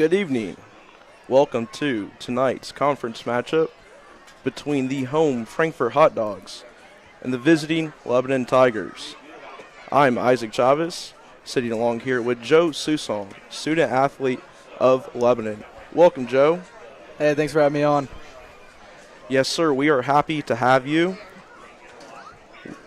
Good evening. Welcome to tonight's conference matchup between the home Frankfort Hot Dogs and the visiting Lebanon Tigers. I'm Isaac Chavez, sitting along here with Joe Susong, student athlete of Lebanon. Welcome, Joe. Hey, thanks for having me on. Yes, sir, we are happy to have you.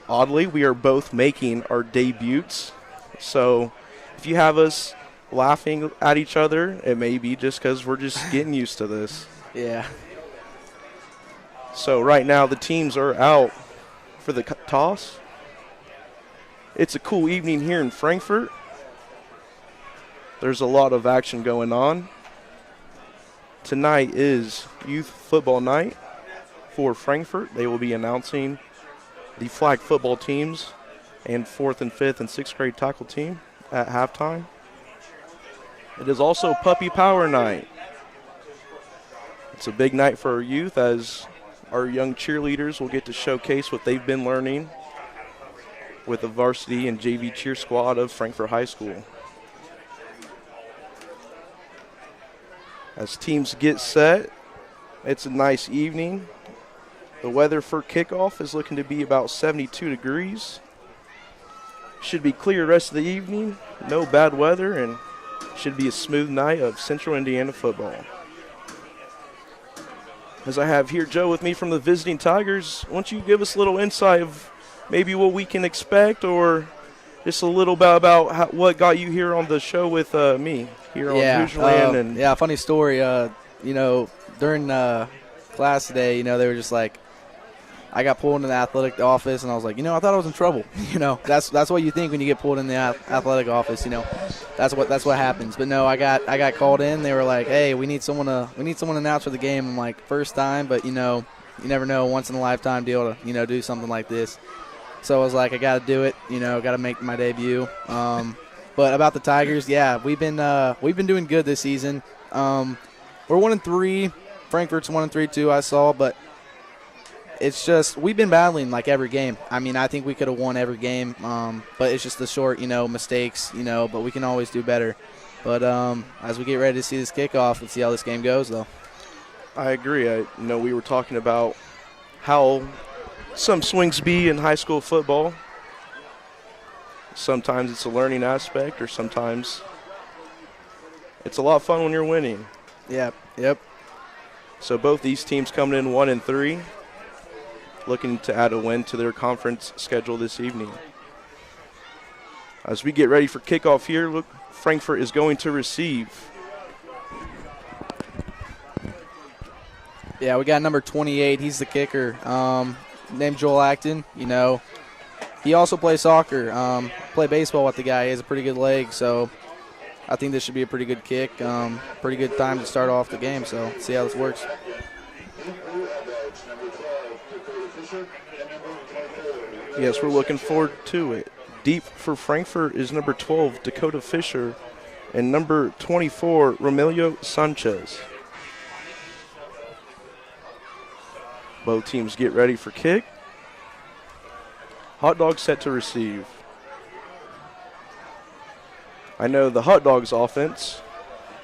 Oddly, we are both making our debuts, so if you have us laughing at each other, it may be just because we're just getting used to this. Yeah. So right now the teams are out for the toss. It's a cool evening here in Frankfort. There's a lot of action going on. Tonight is youth football night for Frankfort. They will be announcing the flag football teams and 4th and 5th and 6th grade tackle team at halftime. It is also Puppy Power Night. It's a big night for our youth as our young cheerleaders will get to showcase what they've been learning with the varsity and JV cheer squad of Frankfort High School. As teams get set, it's a nice evening. The weather for kickoff is looking to be about 72 degrees. Should be clear the rest of the evening, no bad weather, and should be a smooth night of Central Indiana football. As I have here Joe with me from the visiting Tigers, why don't you give us a little insight of maybe what we can expect, or just a little bit about what got you here on the show with me here on Hoosier Yeah, funny story. During class today, they were just like, I got pulled into the athletic office, and I was like, I thought I was in trouble. That's what you think when you get pulled in the athletic office. That's what happens. But no, I got called in. They were like, hey, we need someone to announce for the game. I'm like, first time, but you never know, once in a lifetime deal to do something like this. So I was like, I got to do it. Got to make my debut. But about the Tigers, yeah, we've been doing good this season. We're 1-3. Frankfort's 1-3 too. I saw, but it's just we've been battling like every game. I mean, I think we could have won every game, but it's just the short, mistakes, but we can always do better. But as we get ready to see this kickoff, let's see how this game goes, though. I agree. We were talking about how some swings be in high school football. Sometimes it's a learning aspect, or sometimes it's a lot of fun when you're winning. Yep. So both these teams coming in 1-3. Looking to add a win to their conference schedule this evening. As we get ready for kickoff here, look, Frankfort is going to receive. Yeah, we got number 28. He's the kicker, named Joel Acton. He also plays soccer, play baseball with the guy. He has a pretty good leg, so I think this should be a pretty good kick. Pretty good time to start off the game, so let's see how this works. Yes, we're looking forward to it. Deep for Frankfort is number 12, Dakota Fisher, and number 24, Romelio Sanchez. Both teams get ready for kick. Hot Dogs set to receive. I know the Hot Dogs offense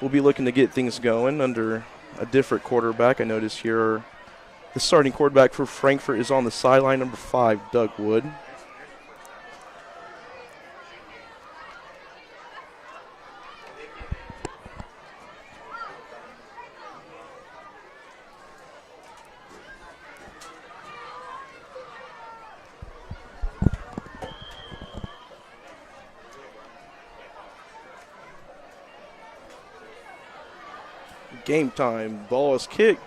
will be looking to get things going under a different quarterback. I notice here the starting quarterback for Frankfort is on the sideline, number 5, Doug Wood. Game time. Ball is kicked.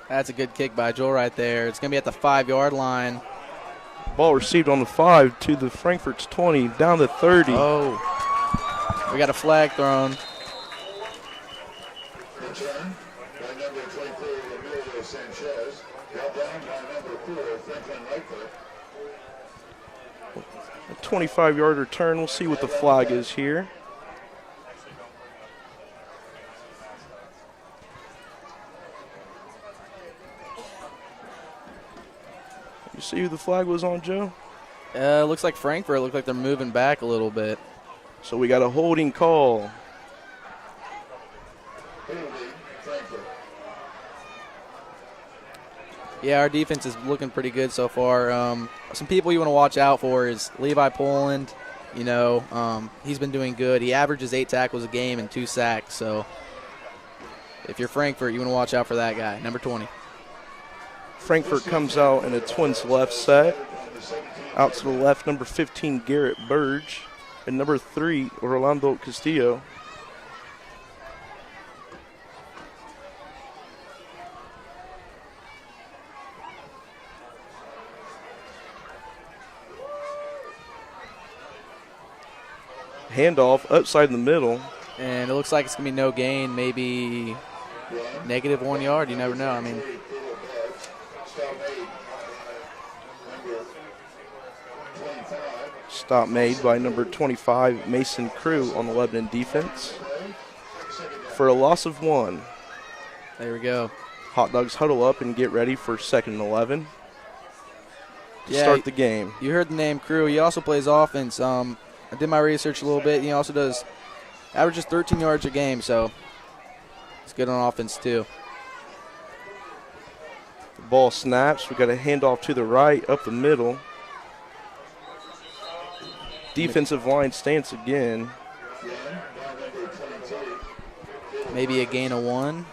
That's a good kick by Joel right there. It's going to be at the 5-yard line. Ball received on the 5 to the Frankfort's 20, down to 30. Oh, we got a flag thrown. Return by number 24, Romelio Sanchez. Brought down by number 4, Franklin Lightfoot. A 25-yard return. We'll see what the flag is here. You see who the flag was on, Joe? Looks like Frankfort. Looked like they're moving back a little bit. So we got a holding call. Yeah, our defense is looking pretty good so far. Some people you want to watch out for is Levi Poland. You know, he's been doing good. He averages 8 tackles a game and 2 sacks. So if you're Frankfort, you want to watch out for that guy, number 20. Frankfort comes out in a twins left set. Out to the left, number 15, Garrett Burge, and number 3, Orlando Castillo. Handoff upside in the middle. And it looks like it's going to be no gain, maybe negative 1 yard. You never know. I mean, Stop made by number 25, Mason Crew on the Lebanon defense. For a loss of 1. there we go. Hot Dogs huddle up and get ready for 2nd and 11 to start the game. You heard the name Crew. He also plays offense. I did my research a little bit. He also averages 13 yards a game, so he's good on offense too. The ball snaps. We got a handoff to the right, up the middle. Defensive line stance again. Maybe a gain of 1.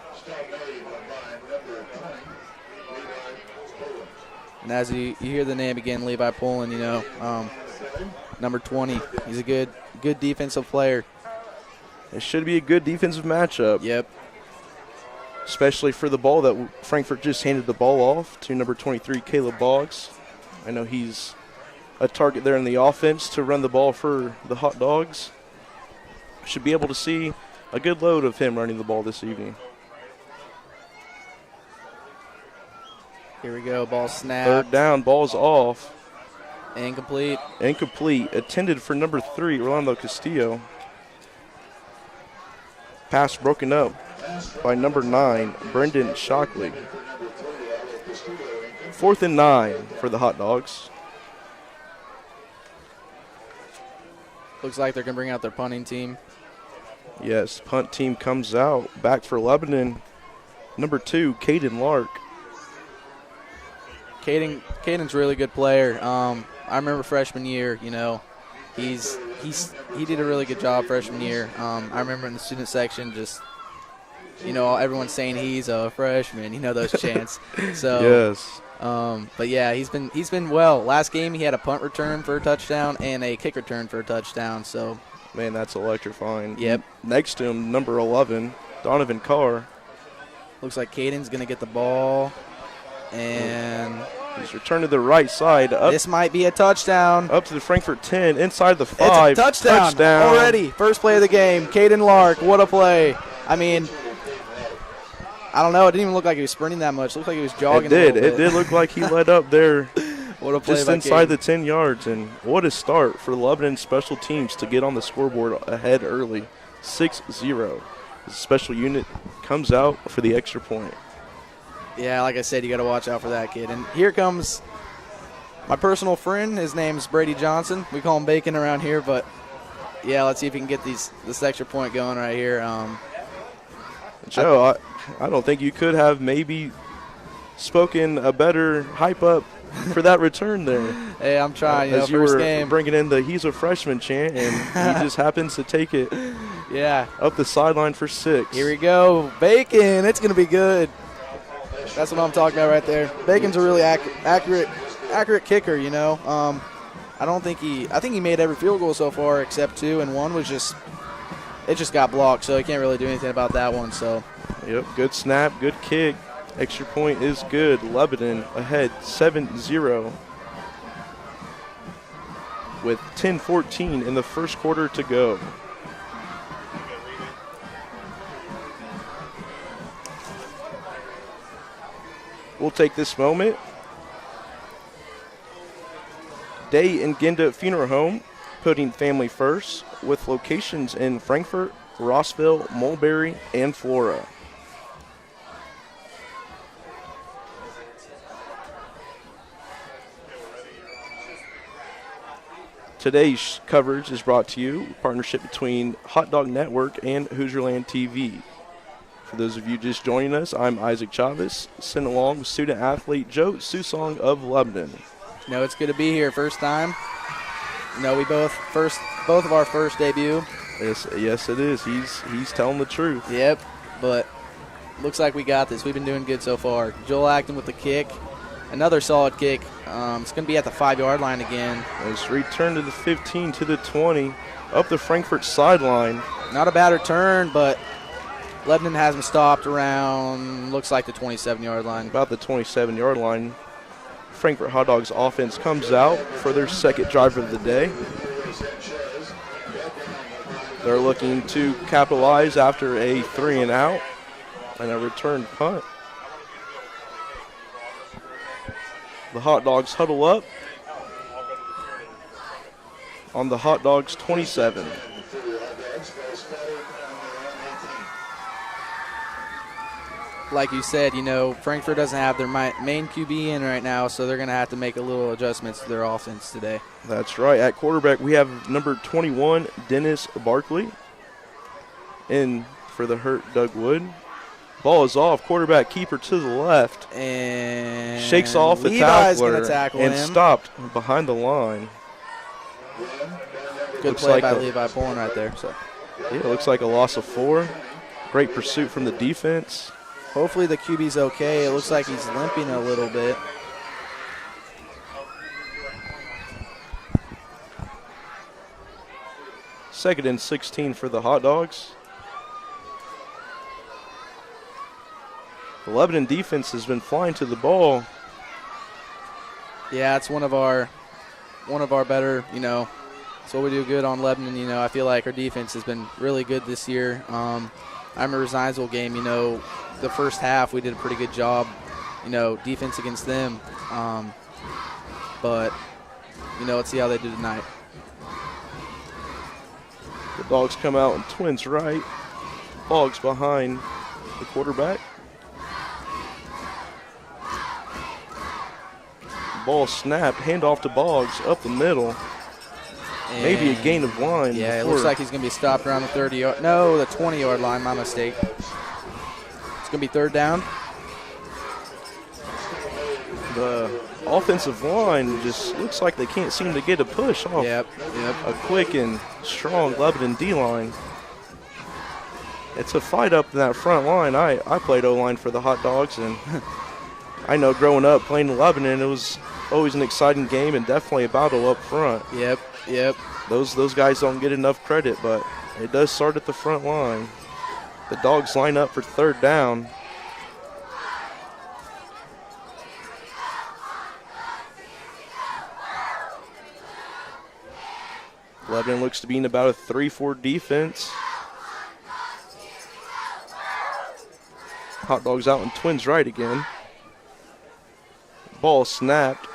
And as you hear the name again, Levi Poland, you know, number 20. He's a good defensive player. It should be a good defensive matchup. Yep. Especially for the ball that Frankfort just handed the ball off to number 23, Caleb Boggs. I know he's a target there in the offense to run the ball for the Hot Dogs. Should be able to see a good load of him running the ball this evening. Here we go. Ball snap. 3rd down, ball's off. Incomplete. Incomplete. Intended for number 3, Orlando Castillo. Pass broken up by number 9, Brendan Shockley. 4th and 9 for the Hot Dogs. Looks like they're going to bring out their punting team. Yes, punt team comes out. Back for Lebanon, number 2, Caden Lark. Caden's a really good player. I remember freshman year, you know, he did a really good job freshman year. I remember in the student section just, you know, everyone's saying he's a freshman, you know, those chants. So Yes. But yeah, he's been well. Last game he had a punt return for a touchdown and a kick return for a touchdown. So Man, that's electrifying. Yep. Next to him, number 11, Donovan Carr. looks like Caden's gonna get the ball, and He's returned to the right side. Up, this might be a touchdown. up to the Frankfort 10, inside the 5. It's a touchdown already. First play of the game. Caden Lark, what a play. I mean, I don't know. It didn't even look like he was sprinting that much. It looked like he was jogging It did. a little bit. It did look like he led up there What a play just by inside Caden. the 10 yards. And what a start for the Lebanon special teams to get on the scoreboard ahead early. 6-0. The special unit comes out for the extra point. Yeah, like I said, you got to watch out for that kid. And here comes my personal friend. His name's Brady Johnson. We call him Bacon around here, but yeah, let's see if he can get this extra point going right here. Joe, I don't think you could have maybe spoken a better hype up for that return there. Hey, I'm trying. As you first were game. bringing in the "he's a freshman" chant, and he just happens to take it Yeah. up the sideline for 6. Here we go. Bacon. It's going to be good. That's what I'm talking about right there. Bacon's a really accurate kicker, you know. I think he made every field goal so far except 2, and 1 was just got blocked, so he can't really do anything about that one. So, Yep, good snap, good kick. Extra point is good. Lebanon ahead 7-0 with 10-14 in the first quarter to go. We'll take this moment. Day and Ginda Funeral Home, putting family first, with locations in Frankfort, Rossville, Mulberry, and Flora. Today's coverage is brought to you in partnership between Hot Dog Network and Hoosierland TV. For those of you just joining us, I'm Isaac Chavez, sitting along with student athlete Joe Susong of Lebanon. It's good to be here. First time. We both of our first debut. Yes, it is. He's telling the truth. Yep, but looks like we got this. We've been doing good so far. Joel Acton with the kick. Another solid kick. It's going to be at the 5-yard line again. It's returned to the 15, to the 20, up the Frankfort sideline. Not a bad return, but Lebanon has him stopped around, looks like the 27-yard line. About the 27-yard line. Frankfort Hot Dogs offense comes out for their second drive of the day. They're looking to capitalize after a 3-and-out and a return punt. The Hot Dogs huddle up on the Hot Dogs 27. Like you said, Frankfort doesn't have their main QB in right now, so they're going to have to make a little adjustments to their offense today. That's right. At quarterback, we have number 21, Dennis Barkley. In for the hurt Doug Wood. Ball is off. Quarterback keeper to the left. And shakes off the Levi's tackler gonna tackle and him. stopped behind the line. Good Looks play like by Levi pulling right there. So Yeah, it looks like a loss of 4. Great pursuit from the defense. hopefully the QB's okay. It looks like he's limping a little bit. Second and 16 for the Hot Dogs. The Lebanon defense has been flying to the ball. Yeah, it's one of our better, it's what we do good on Lebanon. I feel like our defense has been really good this year. I remember Zionsville game, the first half we did a pretty good job, defense against them. But, let's see how they do tonight. The Dogs come out and twins right. Boggs behind the quarterback. Ball snapped, handoff to Boggs up the middle. And maybe a gain of line. Yeah, it looks like he's going to be stopped around the 30-yard. No, the 20-yard line. My mistake. It's going to be third down. The offensive line just looks like they can't seem to get a push off. Yep. A quick and strong Lebanon D-line. It's a fight up in that front line. I played O-line for the Hot Dogs, and I know growing up playing in Lebanon, it was always an exciting game and definitely a battle up front. Yep. Those guys don't get enough credit, but it does start at the front line. The Dogs line up for third down. Lebanon looks to be in about a 3-4 defense. Hot Dogs out in twins right again. Ball snapped.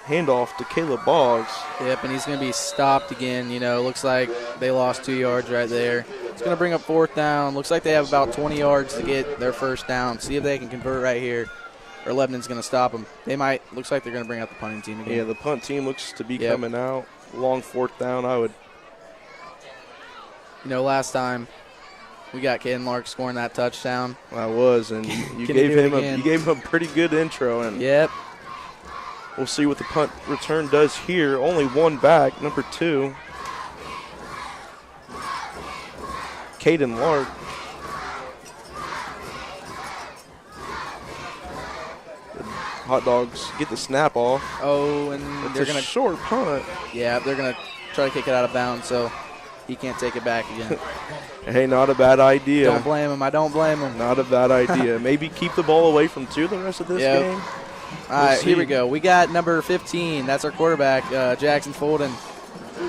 Handoff to Caleb Boggs. Yep, and he's going to be stopped again. Looks like they lost 2 yards right there. It's going to bring up fourth down. Looks like they have about 20 yards to get their first down. See if they can convert right here, or Lebanon's going to stop them. They might. Looks like they're going to bring out the punting team again. Yeah, the punt team looks to be coming out. Long fourth down, I would. Last time we got Caden Lark scoring that touchdown. I was, and you gave him a pretty good intro. And yep. We'll see what the punt return does here. Only one back, number 2. Caden Lark. Hot Dogs get the snap off. Oh, and they're going to short punt. Yeah, they're going to try to kick it out of bounds, so he can't take it back again. Hey, not a bad idea. Don't blame him. I don't blame him. Not a bad idea. Maybe keep the ball away from 2 the rest of this game. All right, here we go. We got number 15. That's our quarterback, Jackson Fulton.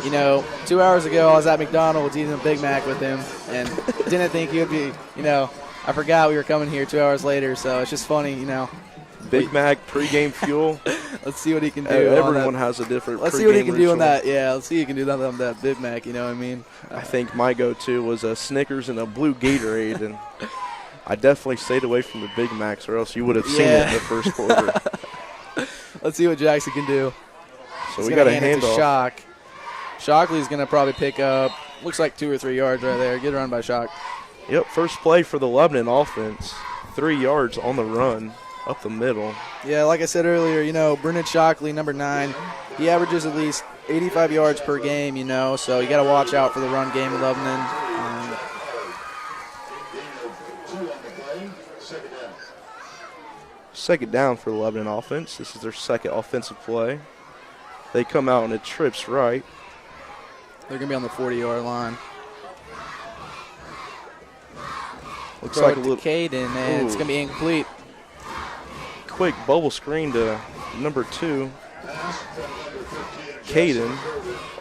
2 hours ago I was at McDonald's eating a Big Mac with him and didn't think he would be, I forgot we were coming here 2 hours later, so it's just funny, Big Mac pregame fuel. Let's see what he can do. Everyone has a different. Let's see what he can do on that. Yeah, let's see what he can do on that Big Mac. You know what I mean? I think my go-to was a Snickers and a blue Gatorade, and I definitely stayed away from the Big Macs, or else you would have seen it in the first quarter. Let's see what Jackson can do. So we got a handoff. Shockley's going to probably pick up. Looks like 2 or 3 yards right there. Get run by Shock. Yep, first play for the Lebanon offense. 3 yards on the run up the middle. Yeah, like I said earlier, you know, Brendan Shockley, number 9, he averages at least 85 yards per game, you know, so you got to watch out for the run game in Lebanon. Second down for the Lebanon offense. This is their second offensive play. They come out and it trips right. They're going to be on the 40-yard line. Looks Throw like it a to little Caden, and it's going to be incomplete. quick bubble screen to number 2. Caden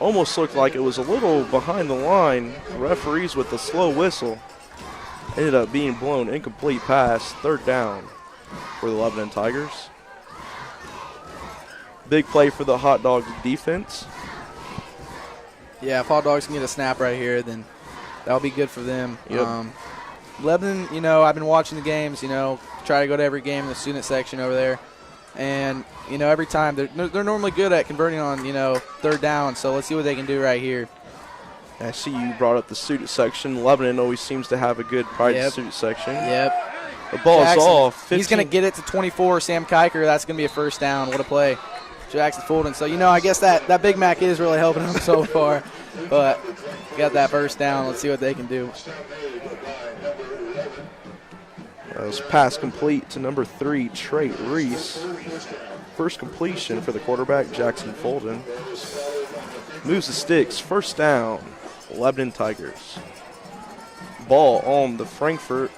almost looked like it was a little behind the line. Referees with the slow whistle. Ended up being blown incomplete pass. Third down for the Lebanon Tigers. Big play for the Hot Dogs defense. Yeah, if Hot Dogs can get a snap right here, then that'll be good for them. Yep. Lebanon, you know, I've been watching the games, you know, try to go to every game in the student section over there. And, you know, every time they're normally good at converting on, you know, third down. So let's see what they can do right here. I see you brought up the student section. Lebanon always seems to have a good pride student section. Yep. The ball is off. 15. He's going to get it to 24. Sam Kiker, that's going to be a first down. What a play. Jackson Fulton. So, you know, I guess that Big Mac is really helping him so far. But got that first down. Let's see what they can do. That was pass complete to number 3, Trey Reese. First completion for the quarterback, Jackson Fulton. Moves the sticks. First down, Lebanon Tigers. Ball on the Frankfort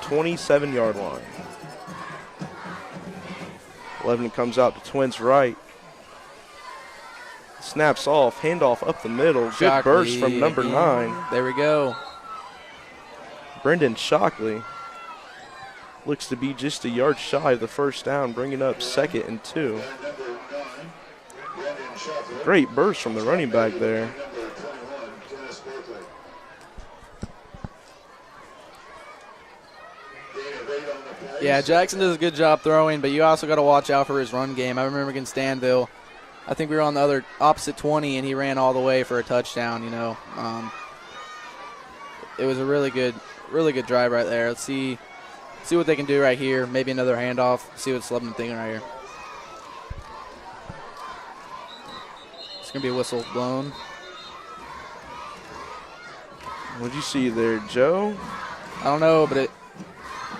27-yard line. Lebanon comes out to Twins right. Snaps off, handoff up the middle. Good burst from number 9. There we go. Brendan Shockley looks to be just a yard shy of the first down, bringing up 2nd and 2. Great burst from the running back there. Yeah, Jackson does a good job throwing, but you also got to watch out for his run game. I remember against Danville, I think we were on the other opposite 20, and he ran all the way for a touchdown, you know. It was a really good drive right there. Let's see what they can do right here. Maybe another handoff. See what's Lebanon thinking right here. It's going to be a whistle blown. What'd you see there, Joe? I don't know, but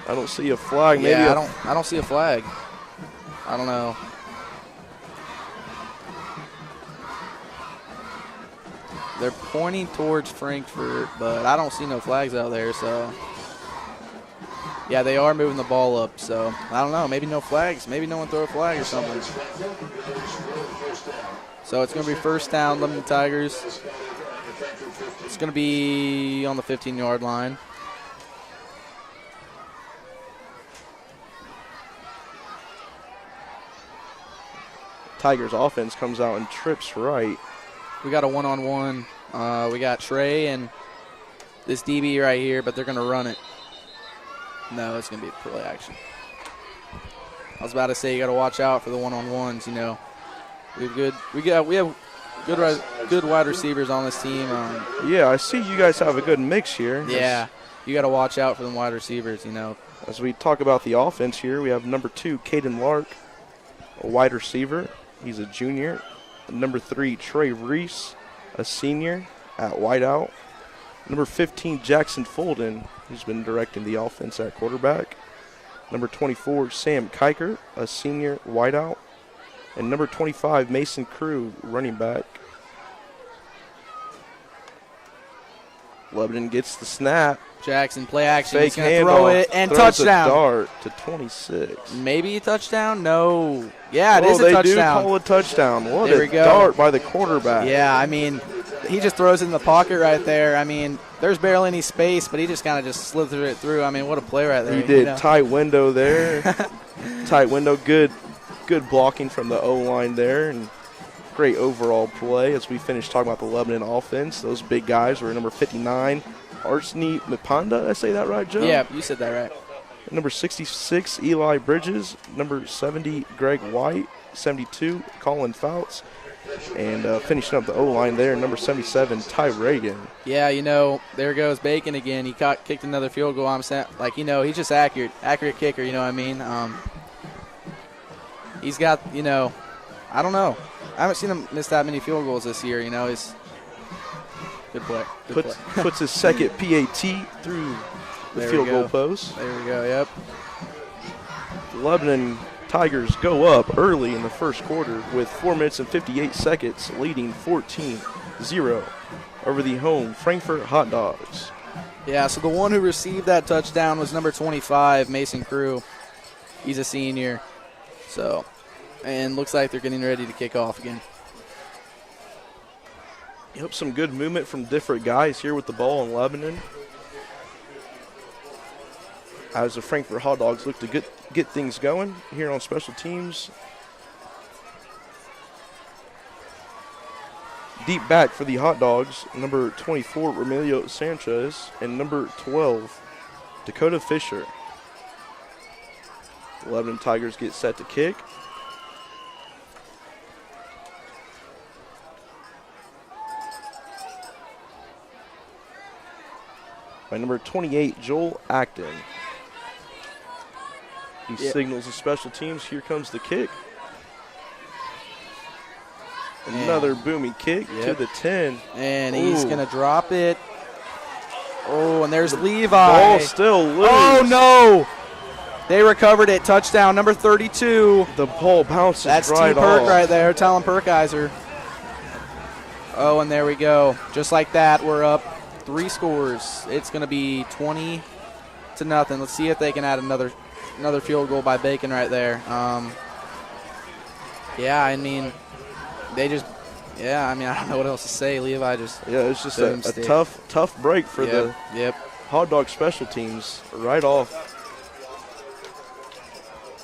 I don't see a flag. Maybe yeah, I don't see a flag. I don't know. They're pointing towards Frankfort, but I don't see no flags out there, so. Yeah, they are moving the ball up, so I don't know. Maybe no flags. Maybe no one throw a flag or something. So it's going to be first down, Lebanon Tigers. It's going to be on the 15-yard line. Tigers offense comes out and trips right. We got a one-on-one. We got Trey and this DB right here, but they're going to run it. No, it's going to be a play action. I was about to say you got to watch out for the one-on-ones. You know, we have good wide receivers on this team. Yeah, I see you guys have a good mix here. Yeah, you got to watch out for the wide receivers. You know, as we talk about the offense here, we have number 2, Caden Lark, a wide receiver. He's a junior. Number 3, Trey Reese, a senior at wideout. Number 15, Jackson Fulton, who's been directing the offense at quarterback. Number 24, Sam Kiker, a senior wideout. And number 25, Mason Crew, running back. Lebanon gets the snap. Jackson, play action. Fake He's going to throw it and touchdown. A dart to 26. Maybe a touchdown? No. Yeah, it is a touchdown. They do call a touchdown. What there a dart by the quarterback. Yeah, I mean, he just throws it in the pocket right there. I mean, there's barely any space, but he just kind of just slithered it through. I mean, what a play right there. He did. You know? Tight window there. Tight window. Good blocking from the O-line there. And great overall play as we finish talking about the Lebanon offense. Those big guys were number 59, Arsene Mipanda. Did I say that right, Joe? Yeah, you said that right. Number 66, Eli Bridges. Number 70, Greg White. 72, Colin Fouts. And finishing up the O-line there, number 77, Ty Reagan. Yeah, there goes Bacon again. He kicked another field goal. I'm saying, he's just accurate kicker. You know what I mean? He's got, I don't know. I haven't seen him miss that many field goals this year. He's good play. Puts his second PAT through the field goal post. There we go. Yep. Lebanon Tigers go up early in the first quarter with 4 minutes and 58 seconds, leading 14-0 over the home Frankfort Hot Dogs. Yeah, so the one who received that touchdown was number 25, Mason Crew. He's a senior. So, and looks like they're getting ready to kick off again. Yep, some good movement from different guys here with the ball in Lebanon, as the Frankfort Hot Dogs look to get things going here on special teams. Deep back for the Hot Dogs, number 24, Romelio Sanchez, and number 12, Dakota Fisher. The Lebanon Tigers get set to kick. By number 28, Joel Acton. He signals the special teams. Here comes the kick. Another booming kick to the 10. And he's going to drop it. Oh, and there's Levi. Ball still loose. Oh, no. They recovered it. Touchdown, number 32. The ball bounces That's right T. Perk off. right there, Talon Perkiser. Oh, and there we go. Just like that, we're up 3 scores. It's going to be 20-0. Let's see if they can add another field goal by Bacon right there. Yeah, I mean, I don't know what else to say. Levi just it's just a tough break for the Hot Dog special teams right off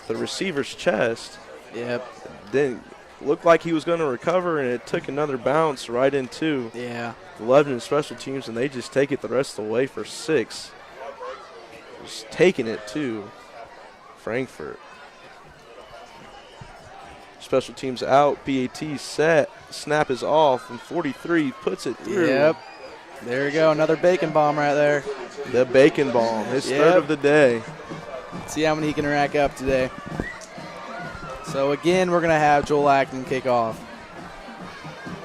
the receiver's chest. Yep. Didn't look like he was going to recover, and it took another bounce right into the Lebanon special teams, and they just take it the rest of the way for 6. Just taking it to Frankfort. Special teams out, PAT set, snap is off, and 43 puts it through. Yep. There you go, another bacon bomb right there. The bacon bomb, his third of the day. Let's see how many he can rack up today. So again, we're going to have Joel Acton kick off.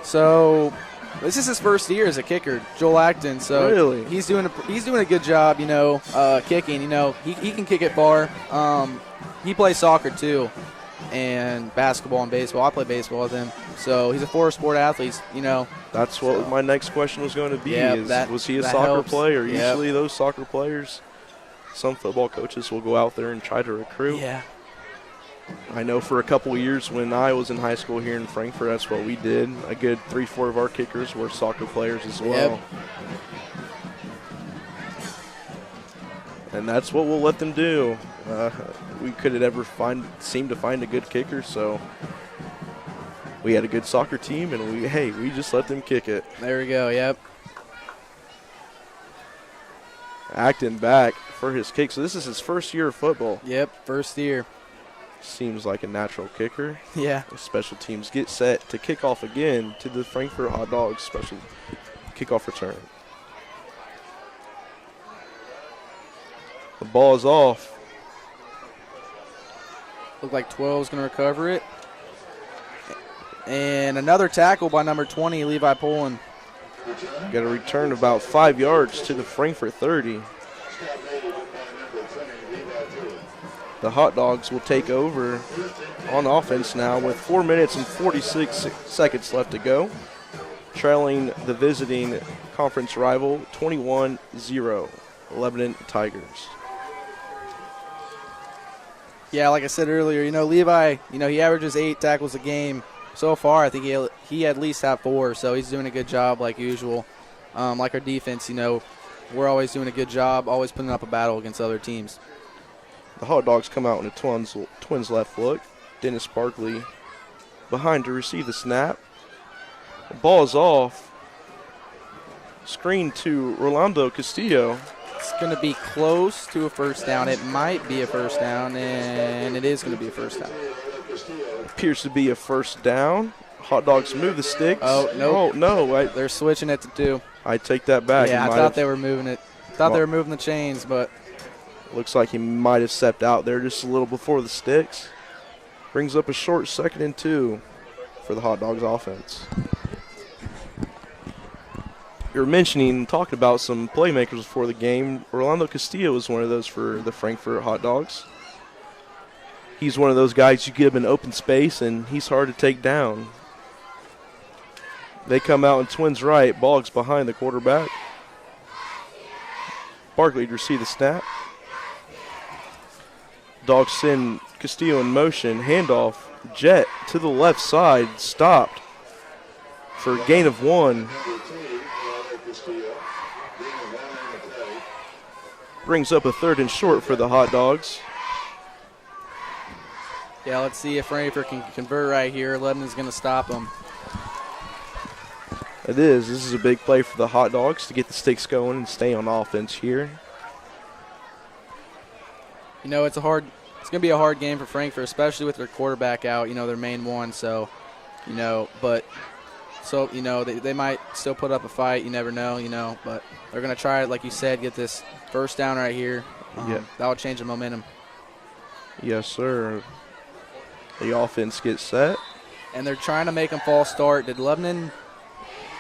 So this is his first year as a kicker, Joel Acton. So really? he's doing a good job, kicking. He can kick it far. He plays soccer too, and basketball and baseball. I play baseball with him. So he's a 4-sport athlete, That's what my next question was going to be. Was he a soccer helps. player? Yep. Usually those soccer players, some football coaches will go out there and try to recruit. Yeah. I know for a couple of years when I was in high school here in Frankfort, that's what we did. A good 3-4 of our kickers were soccer players as well. Yep. And that's what we'll let them do. We couldn't ever seem to find a good kicker, so we had a good soccer team, and we just let them kick it. There we go, yep. Acting back for his kick. So this is his first year of football. Yep, first year. Seems like a natural kicker. Yeah. The special teams get set to kick off again to the Frankfort Hot Dogs special kickoff return. The ball is off. Look like 12 is going to recover it. And another tackle by number 20, Levi Poland. Got a return about 5 yards to the Frankfort 30. The Hot Dogs will take over on offense now with 4 minutes and 46 seconds left to go, trailing the visiting conference rival 21-0, Lebanon Tigers. Yeah, like I said earlier, Levi, he averages 8 tackles a game. So far, I think he at least have 4, so he's doing a good job like usual. Like our defense, we're always doing a good job, always putting up a battle against other teams. The Hot Dogs come out in a twins left look. Dennis Barkley behind to receive the snap. The ball is off. Screen to Rolando Castillo. It's going to be close to a first down. It might be a first down, and it is going to be a first down. Appears to be a first down Hot Dogs move the sticks. Oh, nope. Oh, no. They're switching it to 2. I take that back. Yeah, I thought they were moving it. Thought they were moving the chains, but looks like he might have stepped out there just a little before the sticks. Brings up a short 2nd and 2 for the Hot Dogs offense. You're talking about some playmakers before the game. Orlando Castillo was one of those for the Frankfort Hot Dogs. He's one of those guys you give him an open space, and he's hard to take down. They come out in twins right. Boggs behind the quarterback. Barkley to receive the snap. Dogs send Castillo in motion. Handoff. Jet to the left side. Stopped for a gain of 1. Brings up a 3rd and short for the Hot Dogs. Yeah, let's see if Frankfort can convert right here. Lebanon's going to stop them. It is. This is a big play for the Hot Dogs to get the sticks going and stay on offense here. You know, it's going to be a hard game for Frankfort, especially with their quarterback out, their main one. So, they might still put up a fight. You never know, but they're going to try it, like you said, get this first down right here. That will change the momentum. Yes, sir. The offense gets set. And they're trying to make them false start. Did Lebanon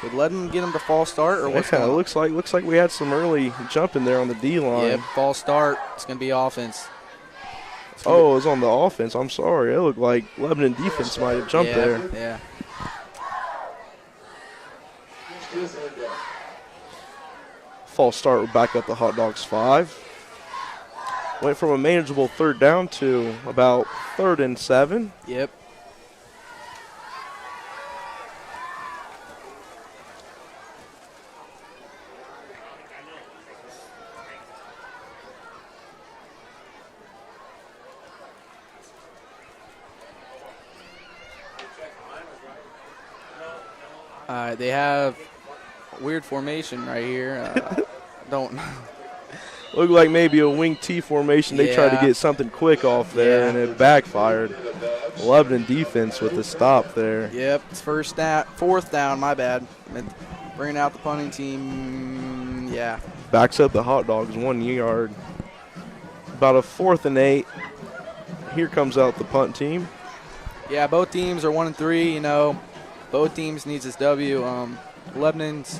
get them to false start, or what's going on? Looks like we had some early jumping there on the D-line. Yep, false start. It's going to be offense. It was on the offense. I'm sorry. It looked like Lebanon defense might have jumped there. Yeah. False start will back up the Hot Dogs 5. Went from a manageable 3rd down to about 3rd and 7. Yep. They have a weird formation right here. Don't look like maybe a wing T formation. They tried to get something quick off there, and it backfired. Lebanon defense with the stop there. Yep, it's 4th down. My bad. Bringing out the punting team. Yeah. Backs up the Hot Dogs 1 yard. About a 4th and 8. Here comes out the punt team. Yeah, both teams are 1 and 3. Both teams needs this W. Lebanon's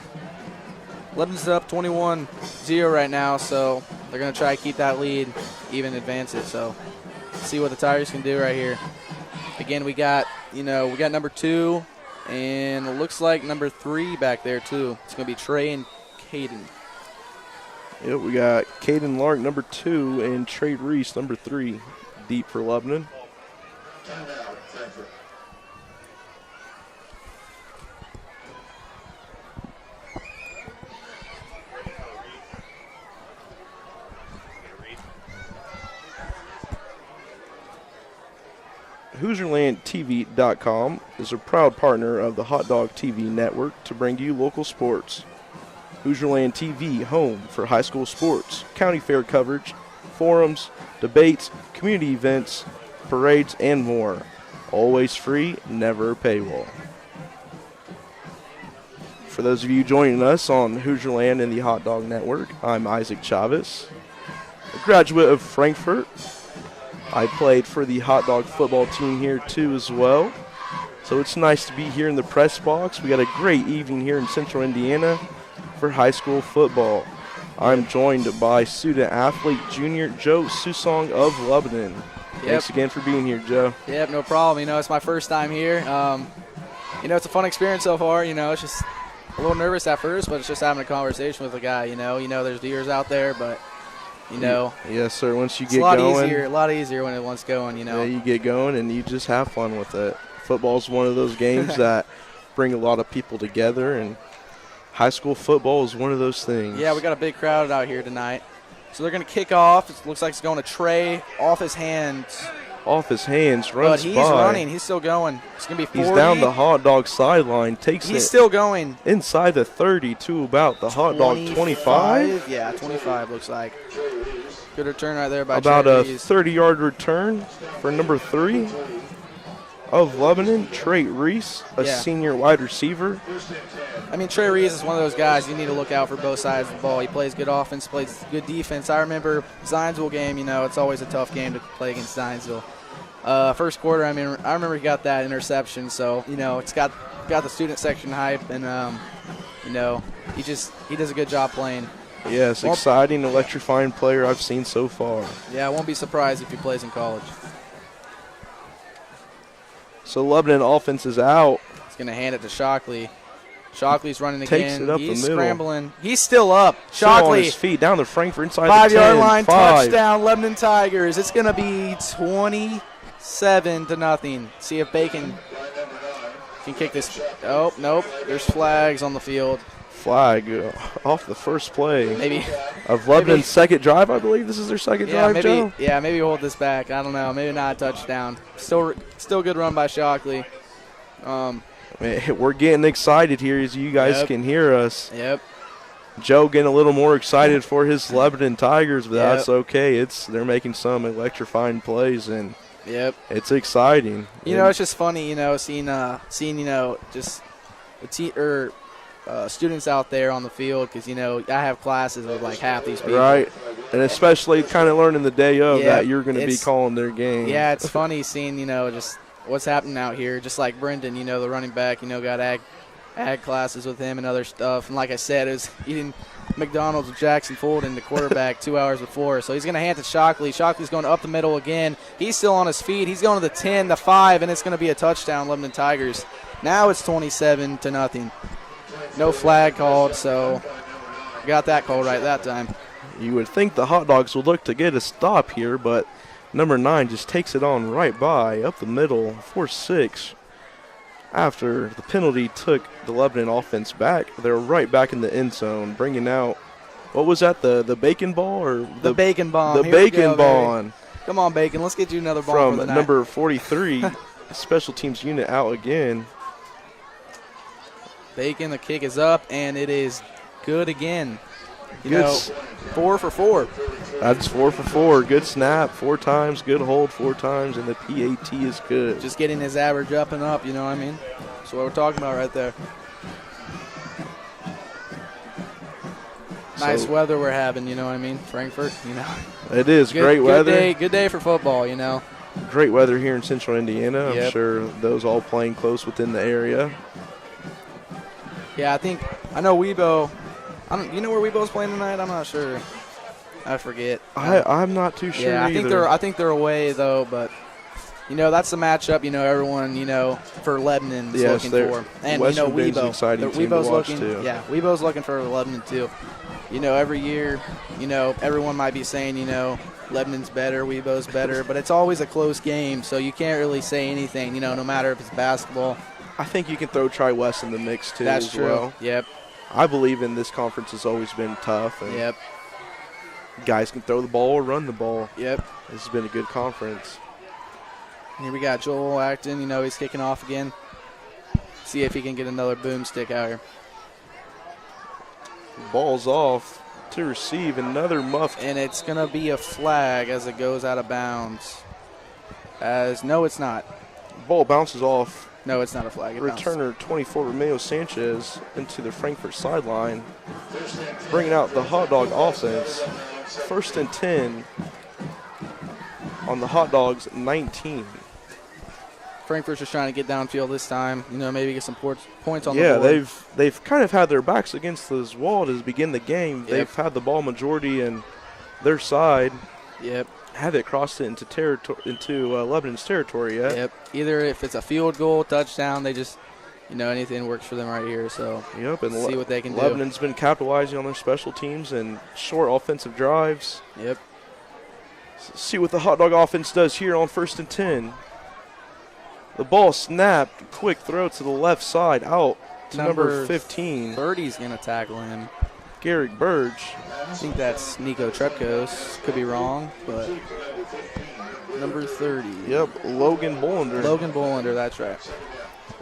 up 21-0 right now, so they're going to try to keep that lead, even advance it. So see what the Tigers can do right here. Again, we got number 2, and it looks like number 3 back there too. It's going to be Trey and Caden. Yep, we got Caden Lark, number 2, and Trey Reese, number 3, deep for Lebanon. HoosierlandTV.com is a proud partner of the Hot Dog TV network to bring you local sports. Hoosierland TV, home for high school sports, county fair coverage, forums, debates, community events, parades, and more. Always free, never a paywall. For those of you joining us on Hoosierland and the Hot Dog Network, I'm Isaac Chavez, a graduate of Frankfort. I played for the Hot Dog football team here too as well. So it's nice to be here in the press box. We got a great evening here in Central Indiana for high school football. I'm joined by student athlete junior Joe Susong of Lebanon. Yep. Thanks again for being here, Joe. Yep, no problem. It's my first time here. It's a fun experience so far. It's just a little nervous at first, but it's just having a conversation with a guy. There's deers out there, but yes, sir. Once you get going, a lot easier when it wants going. Yeah, you get going and you just have fun with it. Football's one of those games that bring a lot of people together, and high school football is one of those things. Yeah, we got a big crowd out here tonight. So they're going to kick off. It looks like it's going to Trey off his hands. Runs but he's running. He's still going. It's going to be 40. He's down the Hot Dog sideline. He's still going. Inside the 30 to about the Hot Dog 25. Yeah, 25 looks like. Good return right there by about Trey a Reese. 30-yard return for number 3. of Lebanon, Trey Reese, a senior wide receiver. I mean, Trey Reese is one of those guys you need to look out for both sides of the ball. He plays good offense, plays good defense. I remember Zionsville game, it's always a tough game to play against Zionsville. First quarter, I remember he got that interception, so, it's got the student section hype, and, he does a good job playing. Yes, exciting, electrifying player I've seen so far. Yeah, I won't be surprised if he plays in college. So Lebanon offense is out. He's going to hand it to Shockley. Shockley's running Takes again. it up He's the middle. Scrambling. He's still up. Still on Shockley, his feet, down to Frankfort inside 5-yard the 10. line, 5. touchdown, Lebanon Tigers. It's going to be 27-0. See if Bacon can kick this. Oh, nope. There's flags on the field. Flag off the first play. Maybe of Lebanon's second drive, I believe. This is their second drive, Joe. Yeah, maybe hold this back. I don't know. Maybe not a touchdown. Still good run by Shockley. We're getting excited here, as you guys can hear us. Yep. Joe getting a little more excited for his Lebanon Tigers, but that's okay. They're making some electrifying plays, and it's exciting. It's just funny, seeing just students out there on the field, because I have classes with like half these people. Right, and especially kind of learning the day of that you're going to be calling their game. Yeah, it's funny seeing just what's happening out here. Just like Brendan, the running back, got ag classes with him and other stuff. And like I said, it was eating McDonald's with Jackson Fulton, the quarterback, 2 hours before. So he's going to hand it to Shockley. Shockley's going up the middle again. He's still on his feet. He's going to the 10, the 5, and it's going to be a touchdown, Lebanon Tigers. Now it's 27-0. No flag called, so got that call right that time. You would think the Hot Dogs would look to get a stop here, but number 9 just takes it on right by, up the middle, 4-6. After the penalty took the Lebanon offense back, they're right back in the end zone, bringing out, what was that, the bacon ball? Or the bacon bomb. The bacon ball. Come on, Bacon, let's get you another ball from for the night. Number 43, special teams unit out again. Bacon, the kick is up, and it is good again. 4 for 4. That's 4 for 4. Good snap 4 times, good hold 4 times, and the PAT is good. Just getting his average up and up, That's what we're talking about right there. Nice weather we're having, Frankfort, It is great weather. Good day for football, Great weather here in central Indiana. I'm sure those all playing close within the area. Yeah, I know Weibo. You know where Weibo's playing tonight? I'm not sure. I forget. I'm not too sure either. I think they're away though, but that's the matchup. Everyone for Lebanon's looking for, and Weibo. Weibo's looking too. Yeah, Weibo's looking for Lebanon too. Every year, everyone might be saying Lebanon's better, Weibo's better, but it's always a close game, so you can't really say anything. No matter if it's basketball. I think you can throw Tri-West in the mix too. That's as true. Well. Yep. I believe in this conference has always been tough. And guys can throw the ball or run the ball. Yep. This has been a good conference. Here we got Joel Acton. He's kicking off again. See if he can get another boomstick out here. Ball's off to receive another muff. And it's going to be a flag as it goes out of bounds. No, it's not. Ball bounces off. No, it's not a flag. Returner 24, Romeo Sanchez, into the Frankfort sideline, bringing out the Hot Dog offense. 1st and 10 on the Hot Dogs 19. Frankfort's just trying to get downfield this time. Maybe get some points on the board. Yeah, they've kind of had their backs against this wall to begin the game. They've had the ball majority in their side. Yep. Haven't crossed it into Lebanon's territory yet. Yep. Either if it's a field goal, touchdown, they just, anything works for them right here. So and see what they can do. Lebanon's been capitalizing on their special teams and short offensive drives. Yep. See what the Hot Dog offense does here on 1st and 10. The ball snapped, quick throw to the left side, out to number 15. 30's going to tackle him. Garrick Burge. I think that's Nico Trepkos. Could be wrong, but number 30. Yep, Logan Bolander. Logan Bolander, that's right.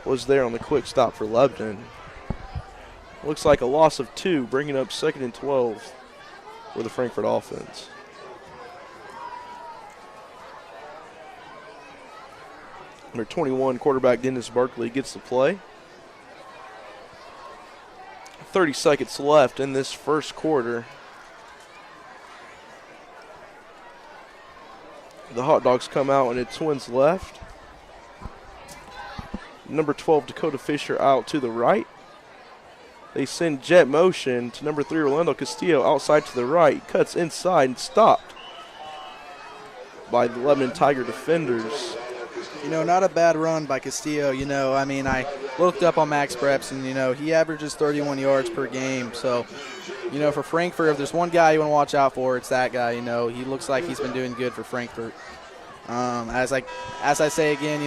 Was there on the quick stop for Lebanon. Looks like a loss of 2, bringing up 2nd and 12 for the Frankfort offense. Number 21, quarterback Dennis Barkley gets the play. 30 seconds left in this first quarter. The Hot Dogs come out and it's Twins left. Number 12, Dakota Fisher out to the right. They send jet motion to number 3, Orlando Castillo outside to the right. Cuts inside and stopped by the Lebanon Tiger defenders. Not a bad run by Castillo. I looked up on Max Preps, and, he averages 31 yards per game. So, for Frankfort, if there's one guy you want to watch out for, it's that guy. He looks like he's been doing good for Frankfort. As I say again,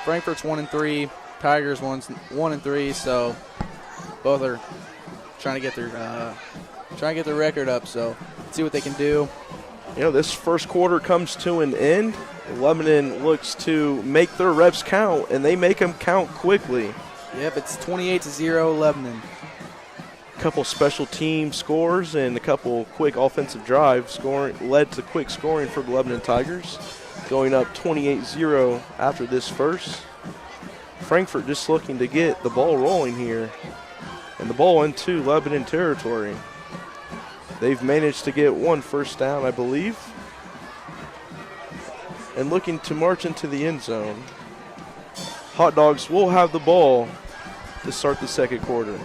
Frankfort's 1-3, Tigers 1-3. So both are trying to get their record up. So let's see what they can do. This first quarter comes to an end. Lebanon looks to make their reps count, and they make them count quickly. Yep, it's 28-0 Lebanon. A couple special team scores and a couple quick offensive drives led to quick scoring for the Lebanon Tigers, going up 28-0 after this first. Frankfort just looking to get the ball rolling here, and the ball into Lebanon territory. They've managed to get one first down, I believe, and looking to march into the end zone. Hot Dogs will have the ball to start the second quarter.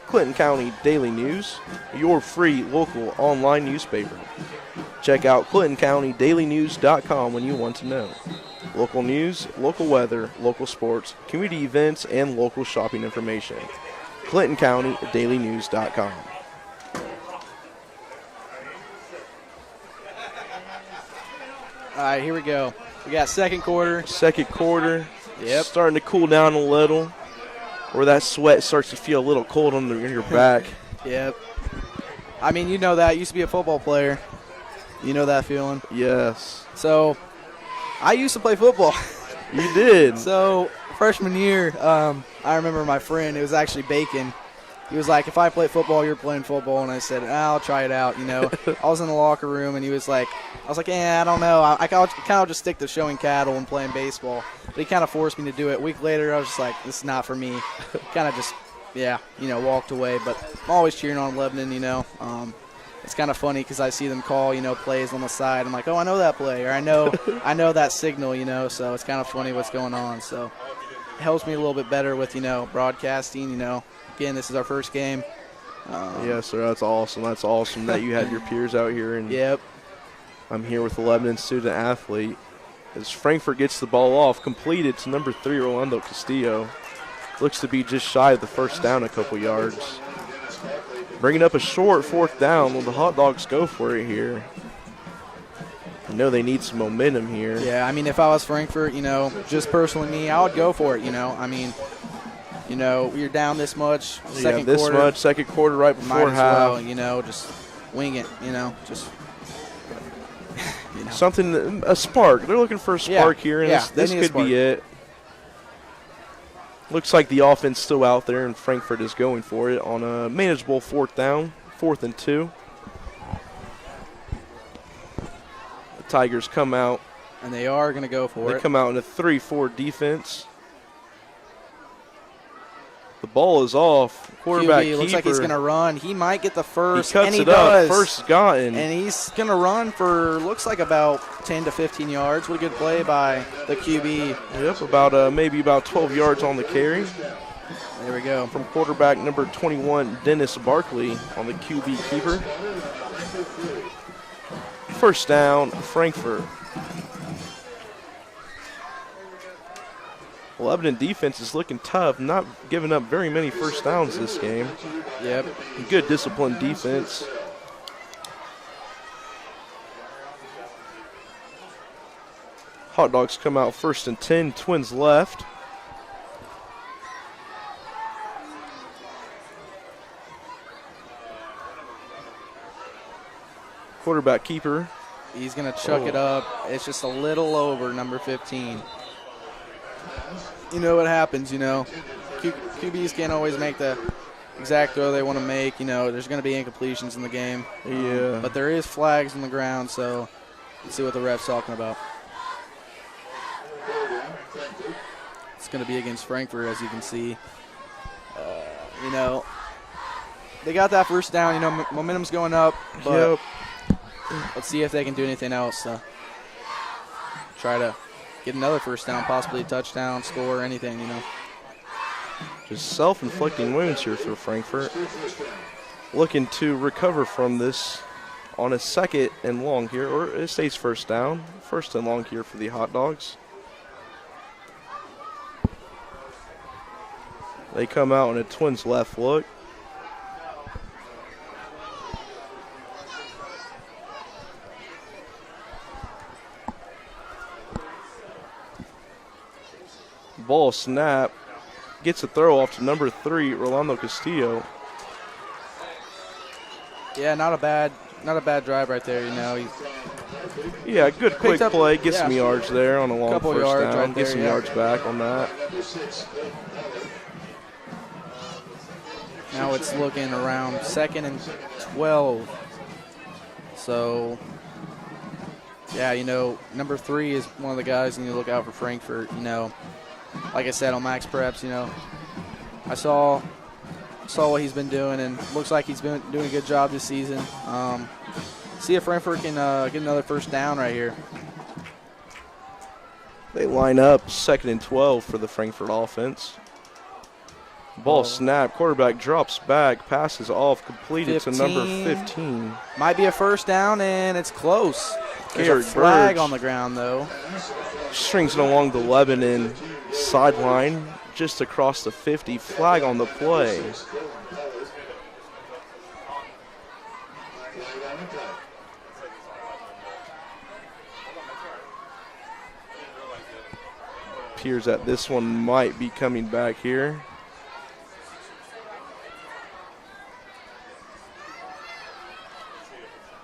Clinton County Daily News, your free local online newspaper. Check out ClintonCountyDailyNews.com when you want to know. Local news, local weather, local sports, community events, and local shopping information. ClintonCountyDailyNews.com. All right, here we go. We got second quarter. Second quarter. Yep. Starting to cool down a little, where that sweat starts to feel a little cold on your back. Yep. You know that. Used to be a football player. You know that feeling? Yes. So, I used to play football. You did. So, freshman year, I remember my friend, it was actually Bacon. He was like, if I play football, you're playing football. And I said, I'll try it out, I was in the locker room, and he was like, I don't know. I kind of just stick to showing cattle and playing baseball. But he kind of forced me to do it. A week later, I was just like, this is not for me. Kind of just, walked away. But I'm always cheering on Lebanon, It's kind of funny because I see them call, plays on the side. I'm like, oh, I know that play, or I know that signal, So it's kind of funny what's going on. So it helps me a little bit better with, broadcasting, Again, this is our first game. Yes, sir. That's awesome. That's awesome that you had your peers out here. And yep. I'm here with the Lebanon student athlete. As Frankfort gets the ball off, completed to number 3, Orlando Castillo. Looks to be just shy of the first down a couple yards. Bringing up a short fourth down. Will the Hot Dogs go for it here? They need some momentum here. Yeah, if I was Frankfort, just personally me, I would go for it, you're down this much, second quarter right before half. Just wing it, just. Something, a spark. They're looking for a spark here, and this could be it. Looks like the offense still out there, and Frankfort is going for it on a manageable fourth down, 4th and 2. The Tigers come out. And they are going to go for it. They come out in a 3-4 defense. The ball is off. Quarterback QB looks like he's going to run. He might get the first. He cuts and he it does. up. First gotten. And he's going to run for, looks like about 10 to 15 yards. What a good play by the QB. Yep, about maybe about 12 yards on the carry. There we go. From quarterback number 21, Dennis Barkley on the QB keeper. First down, Frankfort. Lebanon defense is looking tough, not giving up very many first downs this game. Yep. Good disciplined defense. Hot Dogs come out 1st and 10, Twins left. Quarterback keeper. He's going to chuck it up. It's just a little over number 15. You know what happens, QBs can't always make the exact throw they want to make. You know, there's going to be incompletions in the game. Yeah. But there is flags on the ground, so let's see what the ref's talking about. It's going to be against Frankfort, as you can see. You know, they got that first down. You know, momentum's going up. But let's see if they can do anything else to try to get another first down, possibly a touchdown, score, anything, you know. Just self-inflicting wounds here for Frankfort. Looking to recover from this on a 2nd and long here, or it stays first down. 1st and long here for the Hot Dogs. They come out in a Twins left look. Ball snap. Gets a throw off to number 3, Rolando Castillo. Yeah, not a bad drive right there, you know. Yeah, good quick up, play. Get some yards there on a long couple first yards down. right Get there, some yeah. yards back on that. Now it's looking around 2nd and 12. So, yeah, you know, number 3 is one of the guys you need to look out for Frankfort, you know. Like I said, on Max Preps, you know, I saw what he's been doing, and looks like he's been doing a good job this season. See if Frankfort can get another first down right here. They line up 2nd and 12 for the Frankfort offense. Ball snap, quarterback drops back, passes off, completed to number 15. Might be a first down, and it's close. There's Garrett a flag Burge on the ground, though. strings it along the Lebanon sideline, just across the 50. Flag on the play. Appears that this one might be coming back here.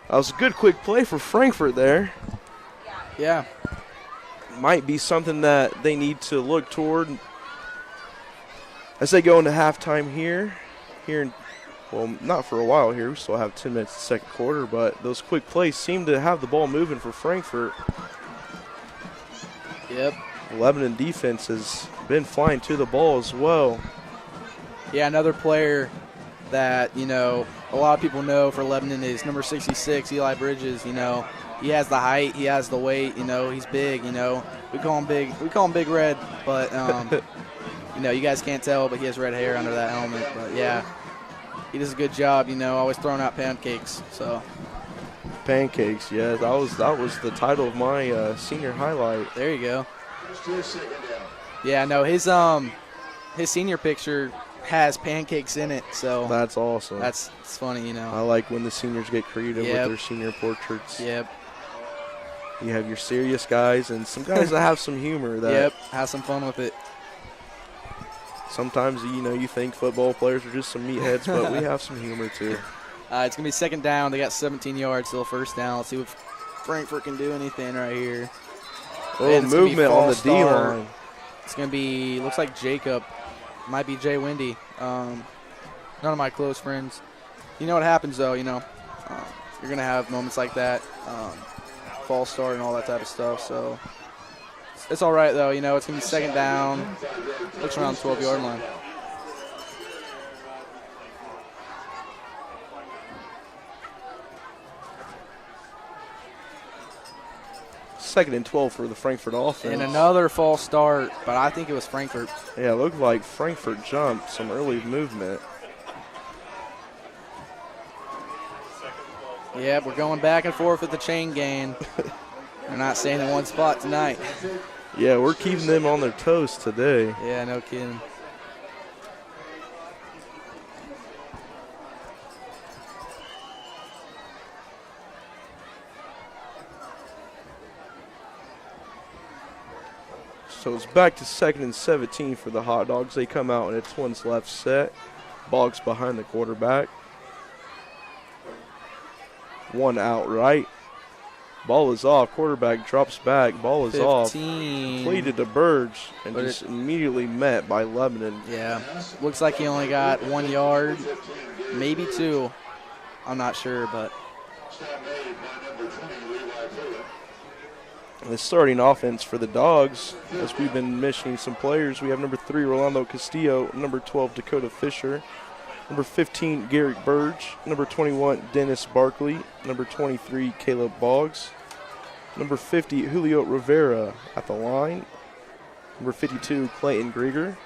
That was a good quick play for Frankfort there. Yeah. Might be something that they need to look toward as they go into halftime here. Well, not for a while here. We still have 10 minutes in the 2nd quarter, but those quick plays seem to have the ball moving for Frankfort. Yep. Lebanon defense has been flying to the ball as well. Yeah, another player that, you know, a lot of people know for Lebanon is number 66, Eli Bridges. You know, he has the height, he has the weight, you know, he's big, you know. We call him Big Red, but, you know, you guys can't tell, but he has red hair under that helmet. But, yeah, he does a good job, you know, always throwing out pancakes. So Pancakes, yeah, that was the title of my senior highlight. there you go. Yeah, no, his senior picture has pancakes in it, so That's awesome. it's funny, you know. I like when the seniors get creative Yep. with their senior portraits. Yep. You have your serious guys and some guys that have some humor. That Yep. Have some fun with it. Sometimes, you know, you think football players are just some meatheads, but we have some humor too. It's going to be 2nd down. They got 17 yards, still first down. Let's see if Frankfort can do anything right here. Oh, And it's gonna be movement on the false start. D-line. It's going to be, looks like Jacob. Might be Jay Wendy. None of my close friends. You know what happens, though, you know. You're going to have moments like that, false start and all that type of stuff. So it's all right, though. You know, it's going to be 2nd down. Looks around the 12-yard line. Second and 12 for the Frankfort offense. And another false start, but I think it was Frankfort. Yeah, it looked like Frankfort jumped some early movement. Yeah, we're going back and forth with the chain gang. They're not staying in one spot tonight. Yeah, we're keeping them on their toes today. Yeah, no kidding. So it's back to 2nd and 17 for the Hot Dogs. They come out in a twins left set. Boggs behind the quarterback. One out right. Ball is off. Quarterback drops back. Ball is 15. off. Completed to Burge and But just immediately met by Lebanon. Yeah. Looks like he only got 1 yard, maybe 2. I'm not sure, but. The starting offense for the Dogs, as we've been mentioning some players, we have number 3, Rolando Castillo, number 12, Dakota Fisher, number 15, Garrett Burge, number 21, Dennis Barkley, number 23, Caleb Boggs, number 50, Julio Rivera at the line, number 52, Clayton Grieger,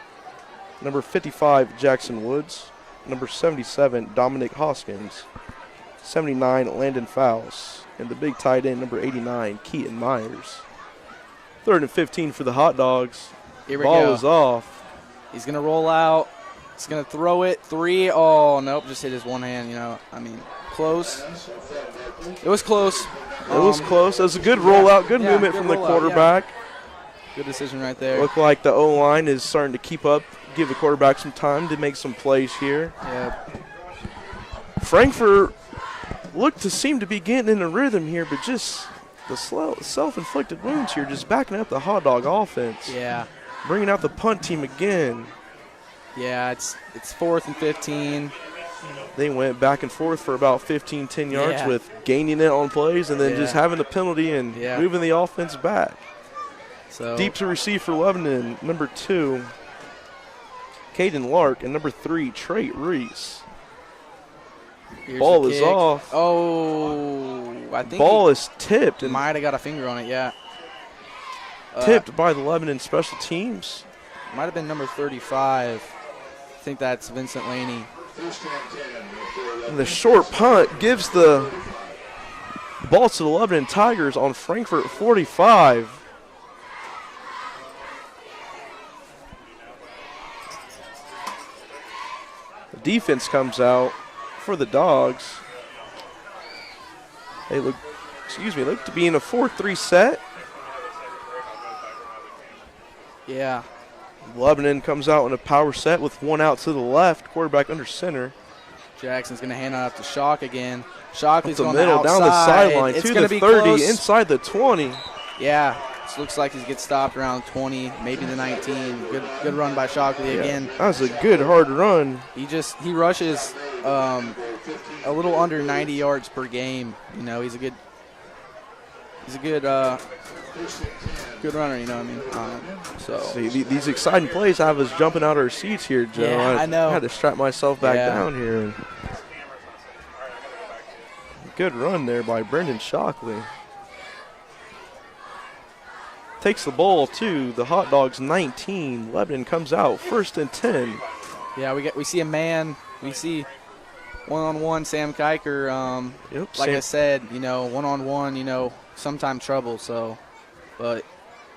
number 55, Jackson Woods, number 77, Dominic Hoskins, 79, Landon Fowles, and the big tight end, number 89, Keaton Myers. 3rd and 15 for the Hot Dogs. Here we Ball go. is off. He's going to roll out. He's going to throw it. 3. Oh, nope, just hit his one hand, close. It was close. It was close. That was a good rollout, good movement good from the rollout, quarterback. Good decision right there. Looked like the O-line is starting to keep up, give the quarterback some time to make some plays here. Yeah. Frankfort looked to seem to be getting in a rhythm here, but just the self-inflicted wounds here, just backing up the Hot Dog offense. Yeah. Bringing out the punt team again. Yeah, it's 4th and 15. They went back and forth for about 15, 10 yards Yeah. with gaining it on plays and then Yeah. just having the penalty and Yeah. moving the offense back. So Deep to receive for Lebanon, number 2, Caden Lark, and number 3, Trey Reese. here's Ball the is kick. off. Oh, I think Ball is tipped he and might have got a finger on it, yeah. tipped by the Lebanon special teams. Might have been number 35. I think that's Vincent Laney. And the short punt gives the ball to the Lebanon Tigers on Frankfort 45. The defense comes out for the Dogs. They look to be in a 4-3 set. Yeah. Lebanon comes out in a power set with one out to the left, quarterback under center. Jackson's going to hand it off to Shock again. Shockley's The going middle, outside. down the sideline, It's to gonna the be 30, close. inside the 20. Yeah. This looks like he gets stopped around 20, maybe the 19. Good run by Shockley again. That was a good, hard run. He rushes a little under 90 yards per game. He's a good good runner, you know what I mean? So See, these exciting plays have us jumping out our seats here, Joe. Yeah, I know. I had to strap myself back Yeah. down here. And good run there by Brendan Shockley. Takes the ball to the Hot Dogs 19. Lebanon comes out 1st and 10. yeah, we see a man. We see one-on-one Sam Kiker. Yep, Like Sam- I said, one-on-one, sometimes trouble. So, but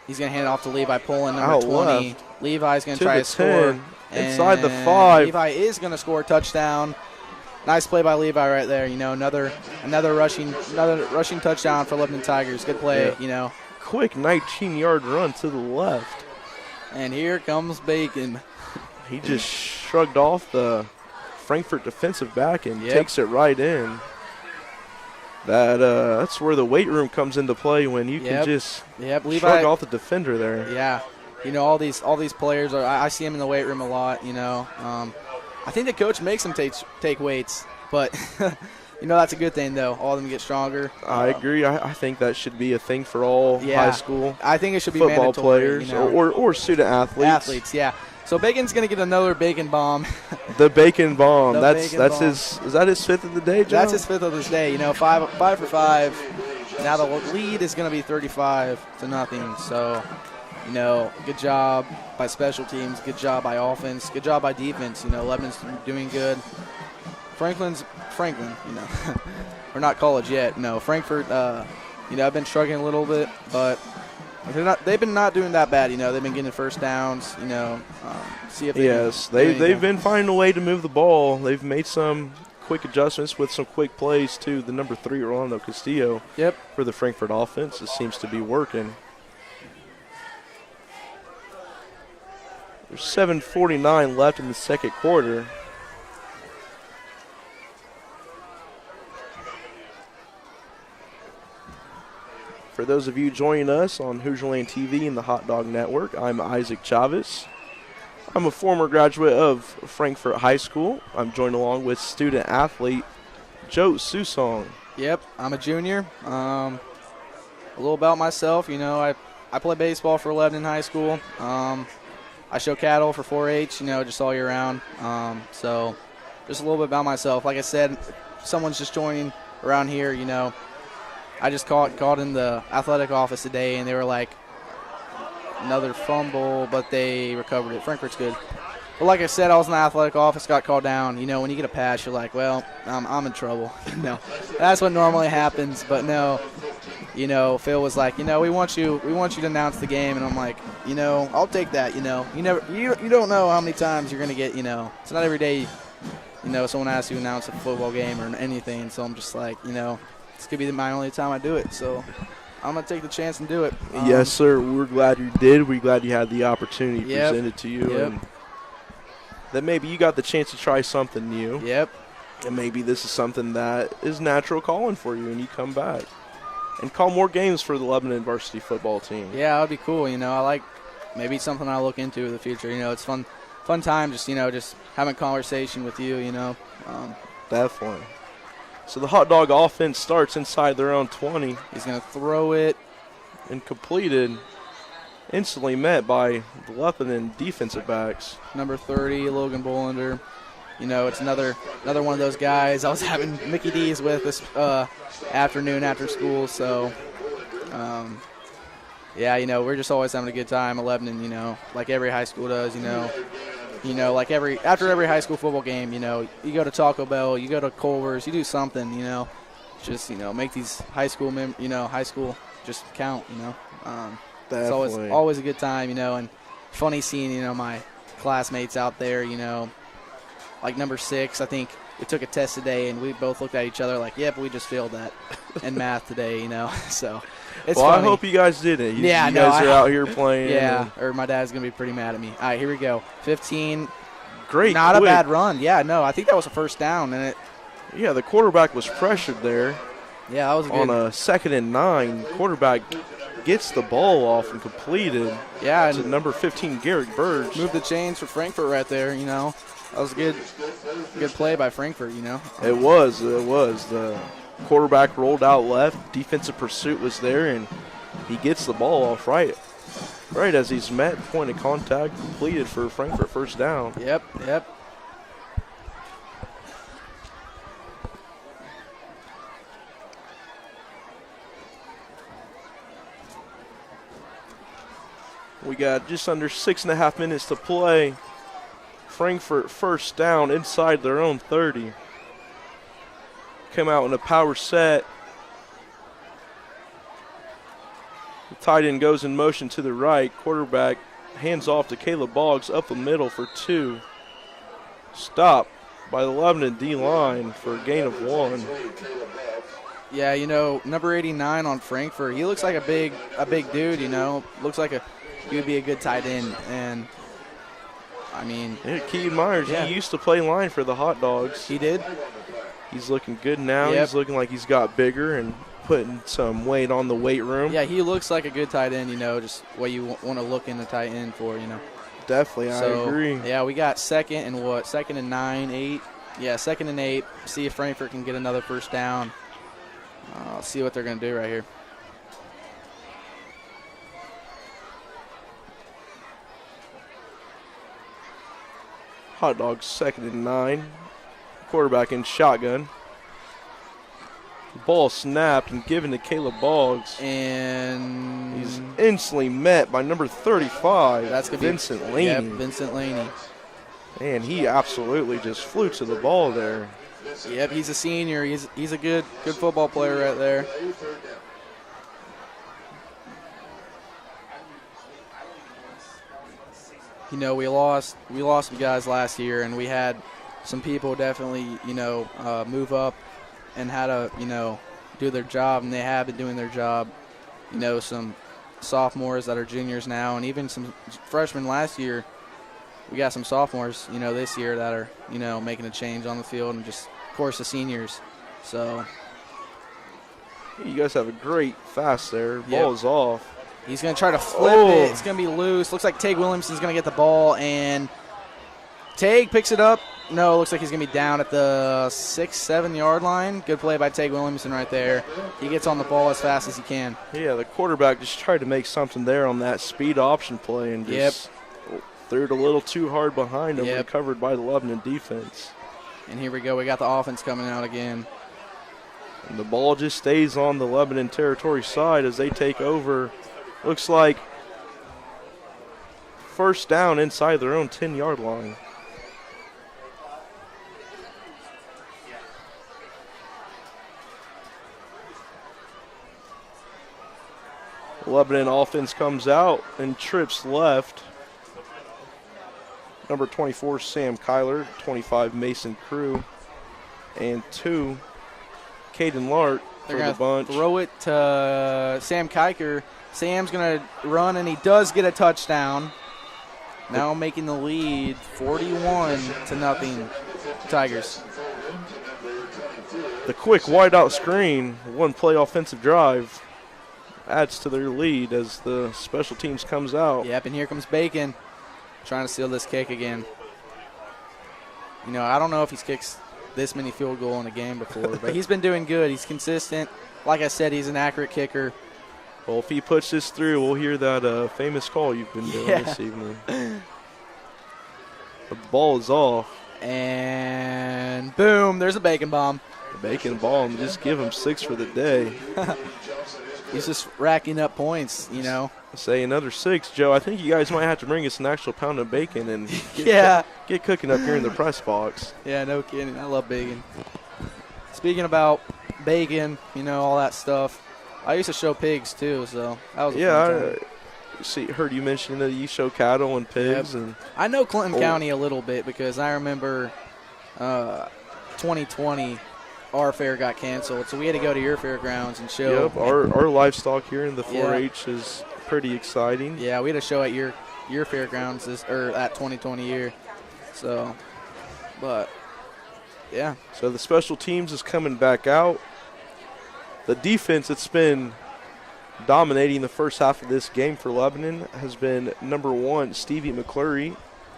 he's gonna hand it off to Levi Pullen, number Out 20. left. Levi's gonna To try the to score 10, inside the 5. Levi is gonna score a touchdown. Nice play by Levi right there. Another rushing touchdown for Lebanon Tigers. Good play. Yeah. Quick 19-yard run to the left. And here comes Bacon. He just shrugged off the Frankfort defensive back and Yep. takes it right in. That's where the weight room comes into play when you can just Levi. shrug off the defender there. Yeah, all these players are. I see him in the weight room a lot. I think the coach makes them take weights, but that's a good thing though. All of them get stronger. I agree. I think that should be a thing for all high school I think it should be football mandatory, players or student athletes. Athletes, yeah. So Bacon's gonna get another bacon bomb. The bacon bomb. The that's bacon bomb. his. Is that his 5th of the day, Joe? That's his 5th of this day. 5 for 5. Now the lead is gonna be 35-0. So, good job by special teams. Good job by offense. Good job by defense. Lebanon's doing good. Franklin. We're not college yet. No, Frankfort. I've been struggling a little bit, but they've been not doing that bad. They've been getting first downs. See if they Yes, can do they've anything. been finding a way to move the ball. They've made some quick adjustments with some quick plays to the number 3, Rolando Castillo. Yep. For the Frankfort offense, it seems to be working. There's 7:49 left in the second quarter. For those of you joining us on Hoosierland TV and the Hot Dog Network, I'm Isaac Chavez. I'm a former graduate of Frankfort High School. I'm joined along with student athlete Joe Susong. Yep, I'm a junior. A little about myself, I play baseball for Lebanon High School. I show cattle for 4-H, just all year round. So just a little bit about myself. Like I said, if someone's just joining around here, I just called in the athletic office today, and they were like, another fumble, but they recovered it. Frankfort's good. But like I said, I was in the athletic office, got called down. When you get a pass, you're like, well, I'm in trouble. That's what normally happens. But no, Phil was like, we want you to announce the game, and I'm like, I'll take that. You don't know how many times you're gonna get. It's not every day. Someone asks you to announce a football game or anything. So I'm just like, this could be my only time I do it. So I'm going to take the chance and do it. Yes, sir. We're glad you did. We're glad you had the opportunity presented to you. Yep. And that maybe you got the chance to try something new. Yep. And maybe this is something that is natural calling for you, and you come back and call more games for the Lebanon varsity football team. Yeah, that would be cool. I like maybe something I'll look into in the future. It's fun time just having a conversation with you, Definitely. So the hot dog offense starts inside their own 20. He's going to throw it. And completed, instantly met by the Lebanon defensive backs. Number 30, Logan Bolander. It's another one of those guys I was having Mickey D's with this afternoon after school. So, we're just always having a good time at Lebanon, like every high school does, like after every high school football game, you go to Taco Bell, you go to Culver's, you do something, just, make these high school just count, It's always a good time, and funny seeing, my classmates out there, like number 6, I think we took a test today, and we both looked at each other like, yep, we just failed that in math today, so it's funny. I hope you guys did it. You guys are out here playing. Yeah, or my dad's going to be pretty mad at me. All right, here we go. 15. Great. Not a bad run. Yeah, no, I think that was a first down. Yeah, the quarterback was pressured there. Yeah, that was a good. On a 2nd and 9, quarterback gets the ball off and completed. Yeah. To number 15, Garrett Burge. Moved the chains for Frankfort right there, That was a good play by Frankfort, It was. The quarterback rolled out left. Defensive pursuit was there, and he gets the ball off right as he's met. Point of contact completed for Frankfort, first down. Yep. We got just under 6.5 minutes to play. Frankfort first down inside their own 30. Come out in a power set. The tight end goes in motion to the right. Quarterback hands off to Caleb Boggs up the middle for 2. Stop by the Lebanon D-line for a gain of 1. Yeah, number 89 on Frankfort. He looks like a big dude, Looks like he would be a good tight end. And Keaton Myers, he used to play line for the Hot Dogs. He did. He's looking good now. Yep. He's looking like he's got bigger and putting some weight on the weight room. Yeah, he looks like a good tight end, just what you want to look in the tight end for, Definitely, I agree. Yeah, we got 2nd and 9, 8. Yeah, 2nd and 8. See if Frankfort can get another first down. See what they're going to do right here. Hot Dogs 2nd and 9. Quarterback in shotgun. Ball snapped and given to Caleb Boggs. And he's instantly met by number 35. That's Vincent Laney. Yeah, Vincent Laney. And he absolutely just flew to the ball there. Yep, he's a senior. He's a good football player right there. We lost some guys last year, and we had some people definitely, move up and had to, do their job, and they have been doing their job. Some sophomores that are juniors now, and even some freshmen last year. We got some sophomores, this year that are, making a change on the field, and just, of course, the seniors. So, You guys have a great fast there. Yep. Ball is off. He's going to try to flip it. It's going to be loose. Looks like Tig Williamson's going to get the ball, and Tig picks it up. No, looks like he's going to be down at the 6-7 yard line. Good play by Tig Williamson right there. He gets on the ball as fast as he can. Yeah, the quarterback just tried to make something there on that speed option play and just threw it a little too hard behind him, recovered by the Lebanon defense. And here we go. We got the offense coming out again. And the ball just stays on the Lebanon territory side as they take over. Looks like first down inside their own 10-yard line. Lebanon offense comes out and trips left. Number 24, Sam Kyler. 25, Mason Crew. And 2, Caden Lart for the bunch. Throw it to Sam Kiker. Sam's going to run, and he does get a touchdown. Now making the lead 41-0 Tigers. The quick wideout screen, one-play offensive drive, adds to their lead as the special teams comes out. Yep, and here comes Bacon trying to steal this kick again. You know, I don't know if he's kicked this many field goals in a game before, but he's been doing good. He's consistent. Like I said, he's an accurate kicker. Well, if he puts this through, we'll hear that famous call you've been doing this evening. The ball is off. And boom, there's a Bacon bomb. The Bacon bomb, just give him 6 for the day. He's just racking up points, you know. Say another 6, Joe. I think you guys might have to bring us an actual pound of bacon and get cooking up here in the press box. Yeah, no kidding. I love bacon. Speaking about bacon, you know, all that stuff, I used to show pigs too, so that was a fun time. Heard you mention that you show cattle and pigs. Yep. And I know Clinton County a little bit because I remember 2020 our fair got canceled, so we had to go to your fairgrounds and show. Yep, our livestock here in the 4-H is pretty exciting. Yeah, we had a show at your fairgrounds that 2020 year. So, but yeah. So the special teams is coming back out. The defense that's been dominating the first half of this game for Lebanon has been number 1, Stevie McClurry,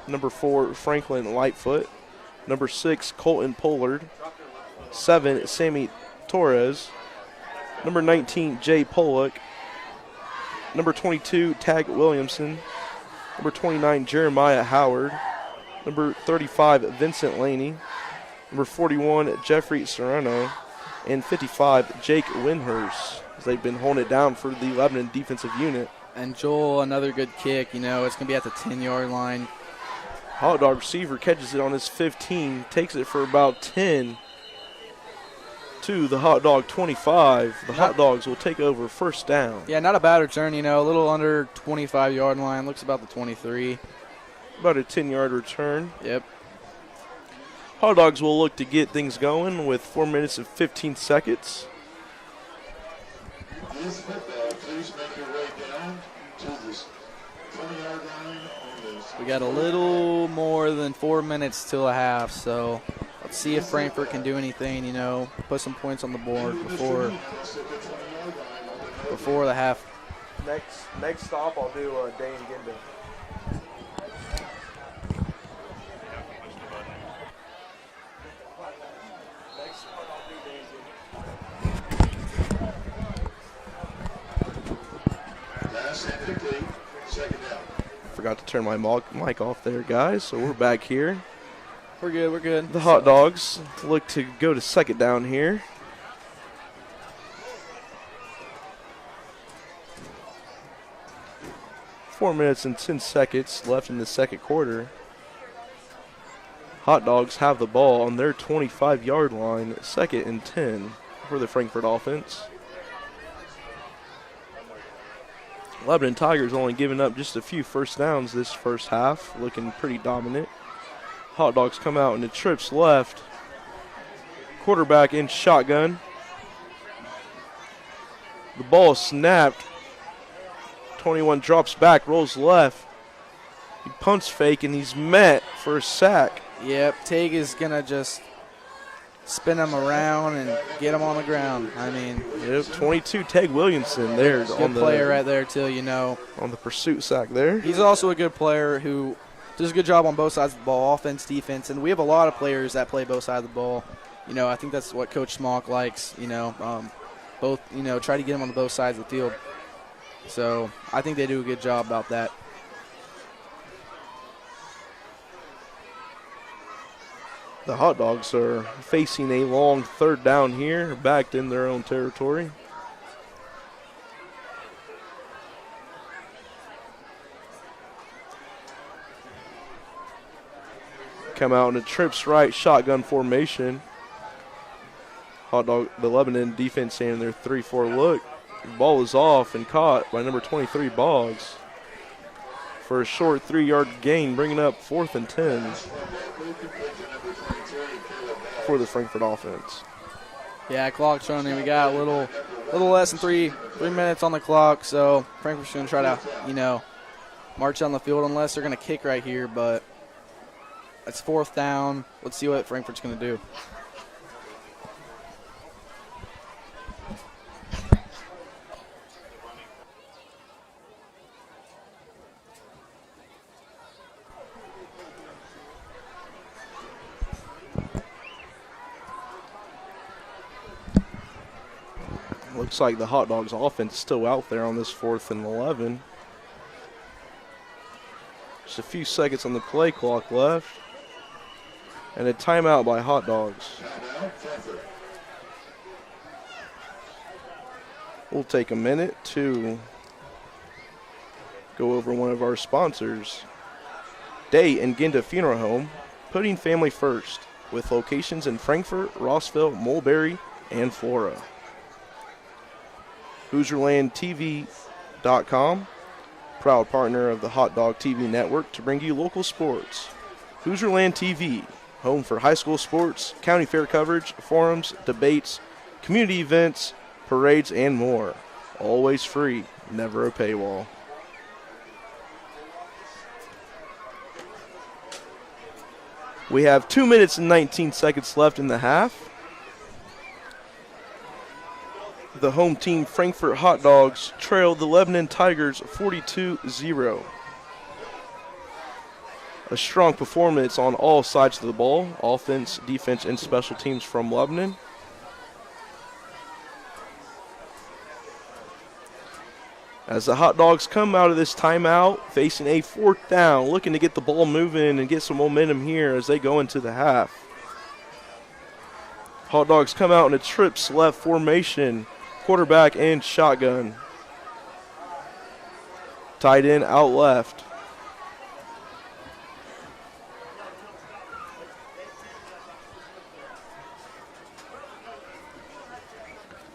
number 4, Franklin Lightfoot, number 6, Colton Pollard, 7, Sammy Torres, number 19, Jay Pollock, number 22, Tag Williamson, number 29, Jeremiah Howard, number 35, Vincent Laney, number 41, Jeffrey Serrano, and 55, Jake Winhurst. They've been holding it down for the Lebanon defensive unit. And Joel, another good kick. You know, it's going to be at the 10-yard line. Hot dog receiver catches it on his 15, takes it for about 10 to the Hot Dog 25. The Hot Dogs will take over first down. Yeah, not a bad return, you know, a little under 25-yard line. Looks about the 23. About a 10-yard return. Yep. Hot Dogs will look to get things going with 4 minutes and 15 seconds. Please make your way down to this 20-yard line on this. We got a little more than 4 minutes till a half, so let's see if Frankfort can do anything, you know, put some points on the board before the half. Next stop, I'll do Dane Ginda. Forgot to turn my mic off there, guys, so we're back here. We're good. The Hot Dogs look to go to second down here. Four minutes and 10 seconds left in the second quarter. Hot Dogs have the ball on their 25-yard line, 2nd and 10 for the Frankfort offense. Lebanon Tigers only giving up just a few first downs this first half, looking pretty dominant. Hot Dogs come out and it trips left. Quarterback in shotgun. The ball is snapped. 21 drops back, rolls left. He punts fake and he's met for a sack. Yep, Tig is going to just spin them around and get them on the ground. I mean, Yep, 22, Teg Williamson there. Good player right there, too, On the pursuit sack there. He's also a good player who does a good job on both sides of the ball, offense, defense. And we have a lot of players that play both sides of the ball. I think that's what Coach Smock likes, both, try to get them on both sides of the field. So I think they do a good job about that. The Hot Dogs are facing a long third down here, backed in their own territory. Come out in a trips right shotgun formation. The Lebanon defense staying in their 3-4 look. The ball is off and caught by number 23, Boggs, for a short 3-yard gain, bringing up 4th and 10 for the Frankfort offense. Yeah, clock's running. We got a little less than three minutes on the clock, so Frankfort's going to try to, march down the field unless they're going to kick right here, but it's 4th down. Let's see what Frankfort's going to do. Looks like the Hot Dogs offense is still out there on this 4th and 11. Just a few seconds on the play clock left. And a timeout by Hot Dogs. We'll take a minute to go over one of our sponsors. Day and Ginda Funeral Home, putting family first, with locations in Frankfort, Rossville, Mulberry, and Flora. HoosierlandTV.com, proud partner of the Hot Dog TV network to bring you local sports. Hoosierland TV, home for high school sports, county fair coverage, forums, debates, community events, parades, and more. Always free, never a paywall. We have 2 minutes and 19 seconds left in the half. The home team, Frankfort Hot Dogs, trailed the Lebanon Tigers 42-0. A strong performance on all sides of the ball, offense, defense, and special teams from Lebanon. As the Hot Dogs come out of this timeout, facing a 4th down, looking to get the ball moving and get some momentum here as they go into the half. Hot Dogs come out in a trips left formation, quarterback and shotgun. Tight end out left.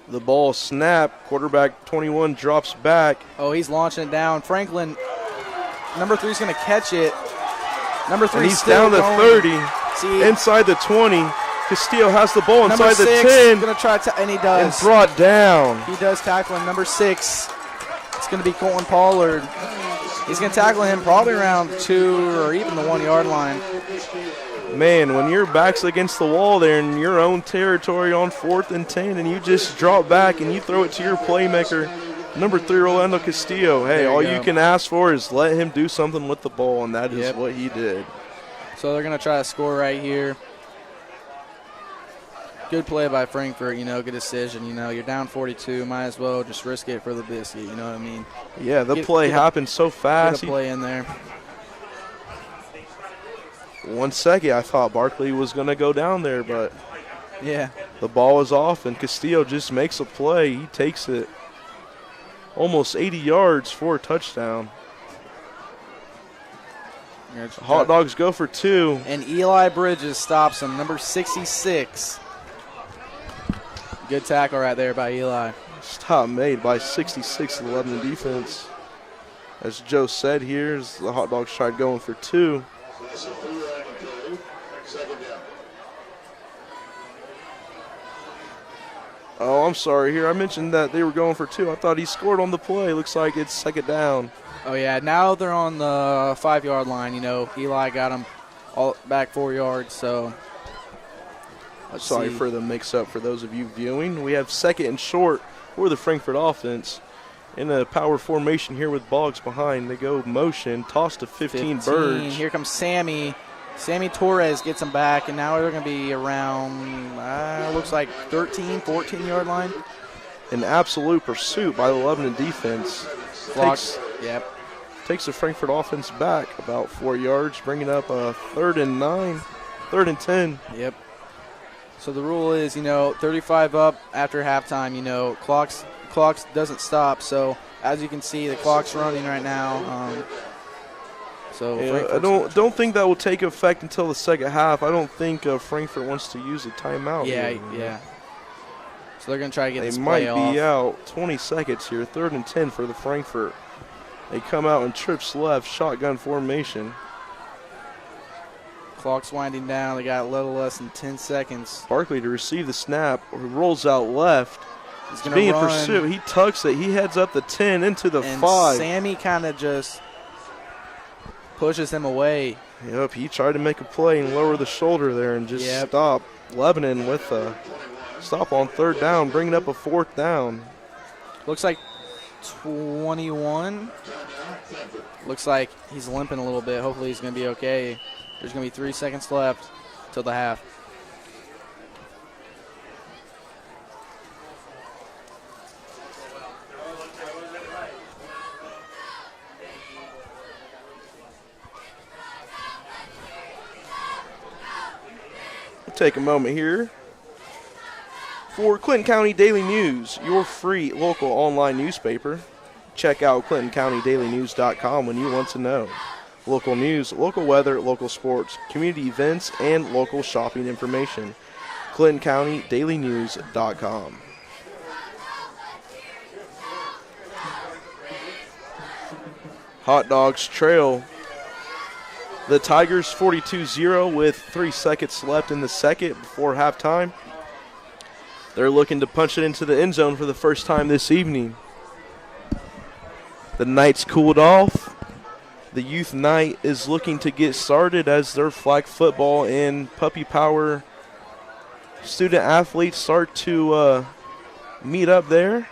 The ball snapped. Quarterback 21 drops back. Oh, he's launching it down. Franklin, number 3 is going to catch it. Number 3 and he's down to 30. See, inside the 20. Castillo has the ball inside the 6, 10. Gonna try and he does. And brought down. He does tackle him. Number 6. It's going to be Colton Pollard. He's going to tackle him probably around 2 or even the 1-yard line. Man, when your back's against the wall there in your own territory on 4th and 10 and you just drop back and you throw it to your playmaker, number 3, Rolando Castillo, hey, all you can ask for is let him do something with the ball, and that is what he did. So they're going to try to score right here. Good play by Frankfort, good decision. You're down 42, might as well just risk it for the biscuit, you know what I mean? Yeah, the play happened so fast. Get a play in there. 1 second, I thought Barkley was going to go down there, but yeah, the ball was off, and Castillo just makes a play. He takes it almost 80 yards for a touchdown. Hot Dogs go for 2. And Eli Bridges stops him, number 66. Good tackle right there by Eli. Stop made by 66 of the Lebanon defense. As Joe said here, as the Hot Dogs tried going for 2. Oh, I'm sorry here. I mentioned that they were going for 2. I thought he scored on the play. Looks like it's 2nd down. Oh, yeah. Now they're on the 5-yard line. Eli got him all back 4 yards, so Sorry for the mix-up for those of you viewing. We have second and short for the Frankfort offense. In a power formation here with Boggs behind. They go motion, toss to 15 Burge. Here comes Sammy. Sammy Torres gets him back, and now they're going to be around, looks like 13, 14-yard line. An absolute pursuit by the Lebanon defense. Takes the Frankfort offense back about 4 yards, bringing up a 3rd and 9, 3rd and 10. Yep. So the rule is, 35 up after halftime, clocks doesn't stop. So as you can see, the clock's running right now. I don't think that will take effect until the second half. I don't think Frankfort wants to use a timeout. Yeah. So they're going to try to get this play play off. They might be out 20 seconds here. 3rd and 10 for the Frankfort. They come out and trips left, shotgun formation. Clock's winding down. They got a little less than 10 seconds. Barkley to receive the snap. Rolls out left. He's going to run. Pursued. He tucks it. He heads up the 10 into the 5. Sammy kind of just pushes him away. Yep, he tried to make a play and lower the shoulder there and just stop Lebanon with a stop on 3rd down, bringing up a 4th down. Looks like 21. Looks like he's limping a little bit. Hopefully he's going to be okay. There's going to be 3 seconds left till the half. Take a moment here for Clinton County Daily News, your free local online newspaper. Check out ClintonCountyDailyNews.com when you want to know local news, local weather, local sports, community events, and local shopping information. ClintonCountyDailyNews.com. Hot Dogs trail the Tigers 42-0 with 3 seconds left in the second before halftime. They're looking to punch it into the end zone for the first time this evening. The night's cooled off. The youth night is looking to get started as their flag football and puppy power student athletes start to meet up there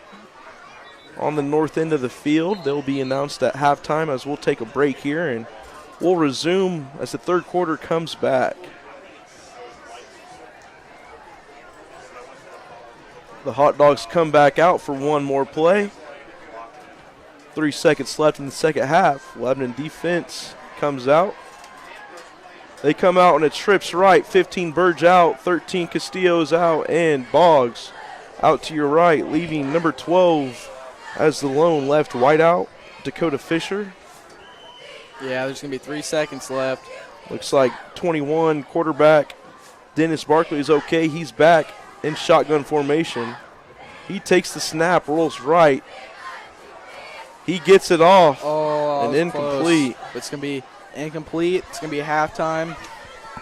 on the north end of the field. They'll be announced at halftime as we'll take a break here, and we'll resume as the third quarter comes back. The Hot Dogs come back out for one more play. 3 seconds left in the second half. Lebanon defense comes out. They come out and it trips right. 15 Burge out, 13 Castillo's out, and Boggs out to your right, leaving number 12 as the lone left wideout, Dakota Fisher. Yeah, there's going to be 3 seconds left. Looks like 21 quarterback Dennis Barkley is okay. He's back in shotgun formation. He takes the snap, rolls right. He gets it off. Oh, and incomplete. Close. It's going to be incomplete. It's going to be halftime,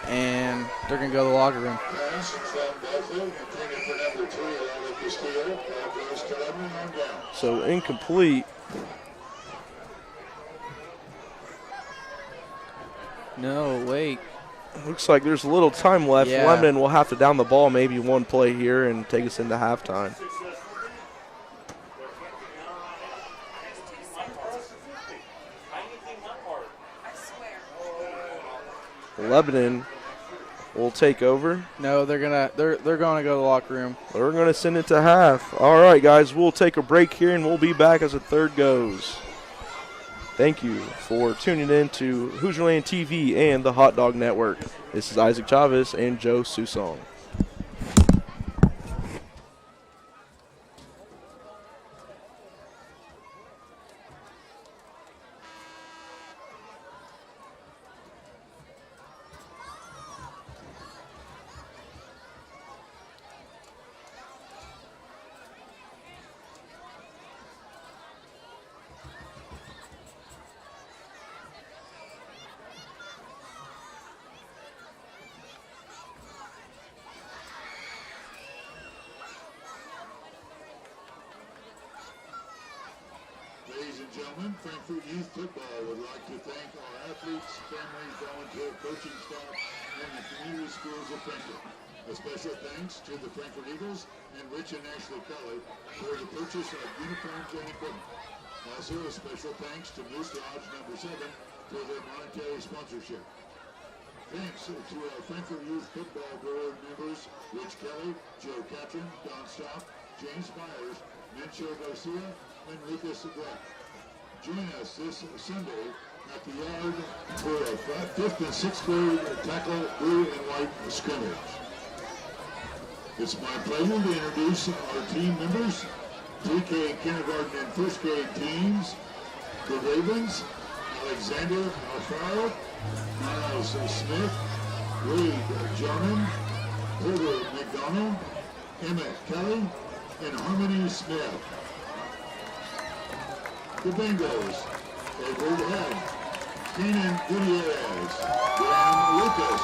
and they're going to go to the locker room. So incomplete. No, wait. Looks like there's a little time left. Yeah. Lebanon will have to down the ball maybe one play here and take us into halftime. Lebanon will take over. No, they're gonna go to the locker room. We're gonna send it to half. All right, guys, we'll take a break here and we'll be back as the third goes. Thank you for tuning in to Hoosierland TV and the Hot Dog Network. This is Isaac Chavez and Joe Susong. Ladies and gentlemen, Frankfort Youth Football would like to thank our athletes, families, volunteer coaching staff, and the community schools of Frankfort. A special thanks to the Frankfort Eagles and Rich and Ashley Kelly for the purchase of uniforms and equipment. Also, a special thanks to Moose Lodge number 7 for their monetary sponsorship. Thanks to our Frankfort Youth Football Board members, Rich Kelly, Joe Catron, Don Stopp, James Myers, Mencho Garcia, and Lucas Black. Join us this Sunday at the yard for a 5th and 6th grade tackle blue and white scrimmage. It's my pleasure to introduce our team members, pre-K, kindergarten, and first grade teams. The Ravens, Alexander Alfaro, Miles Smith, Wade Jarman, Porter McDonald, Emmett Kelly, and Harmony Smith. The Bengals, Edward Head, Kenan Gutierrez, Dan Lucas,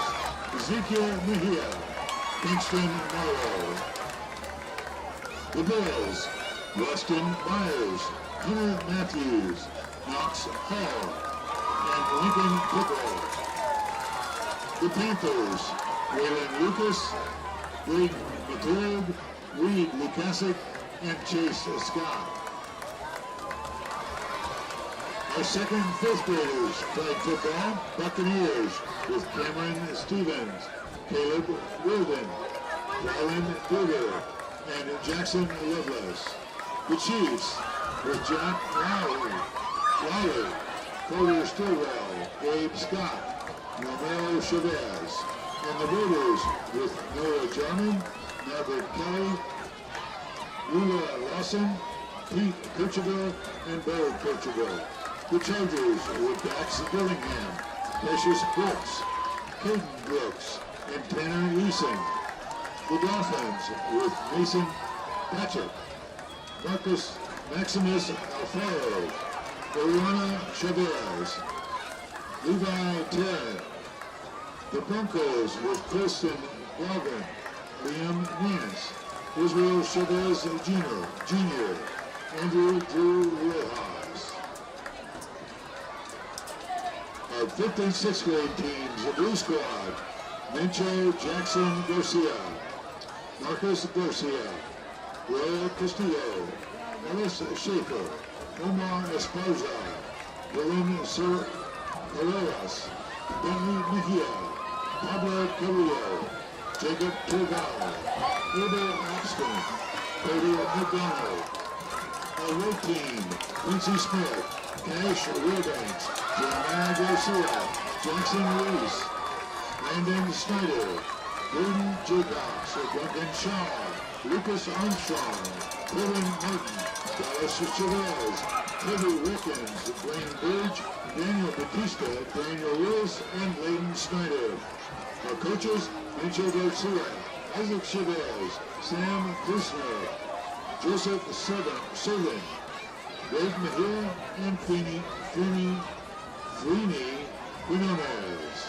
Ezekiel Mejia, Kingston Morrow. The Bills, Rustin Myers, Hunter Matthews, Knox Hall, and Lincoln Pickle. The Panthers, Waylon Lucas, Greg McLeod, Reed Lukasic, and Chase Scott. Our 2nd and 5th graders flag football, Buccaneers, with Cameron Stevens, Caleb Wilden, Rylan Booger, and Jackson Lovelace. The Chiefs, with Jack Lowry, Carter Stillwell, Gabe Scott, Romero Chavez, and the Raiders with Noah Jarman, Maverick Kelly, Lula Lawson, Pete Kircheville, and Bo Kircheville. The Chargers with Dax Dillingham, Precious Brooks, Caden Brooks, and Tanner Eason. The Dolphins with Mason Patrick, Marcus Maximus Alfaro, Oriana Chavez, Levi Terran. The Broncos with Kristen Galvin, Liam Nance, Israel Chavez Jr., Andrew Drew Rojas. Our 5th and 6th grade teams, the Blue Squad, Mencho Jackson Garcia, Marcus Garcia, Will Castillo, Ellis Schaefer, Omar Esparza, Dylan Sir Carreras, Bentley Mejia, Pablo Carrillo, Jacob Turgal, Abel Axton, Cody McDonald. Our road team, Quincy Smith, Cash Wilbanks, Jeremiah Garcia, Jackson Reese, Brandon Snyder, Gordon Jacobs, Duncan Shaw, Lucas Armstrong, Kevin Martin, Dallas Chavez, Toby Wickens, Blaine Bridge, Daniel Batista, Daniel Lewis, and Layden Snyder. Our coaches, Mitchell Garcia, Isaac Chavez, Sam Kusner, Joseph Sullivan, Greg Mejia, and Feeney Quinones.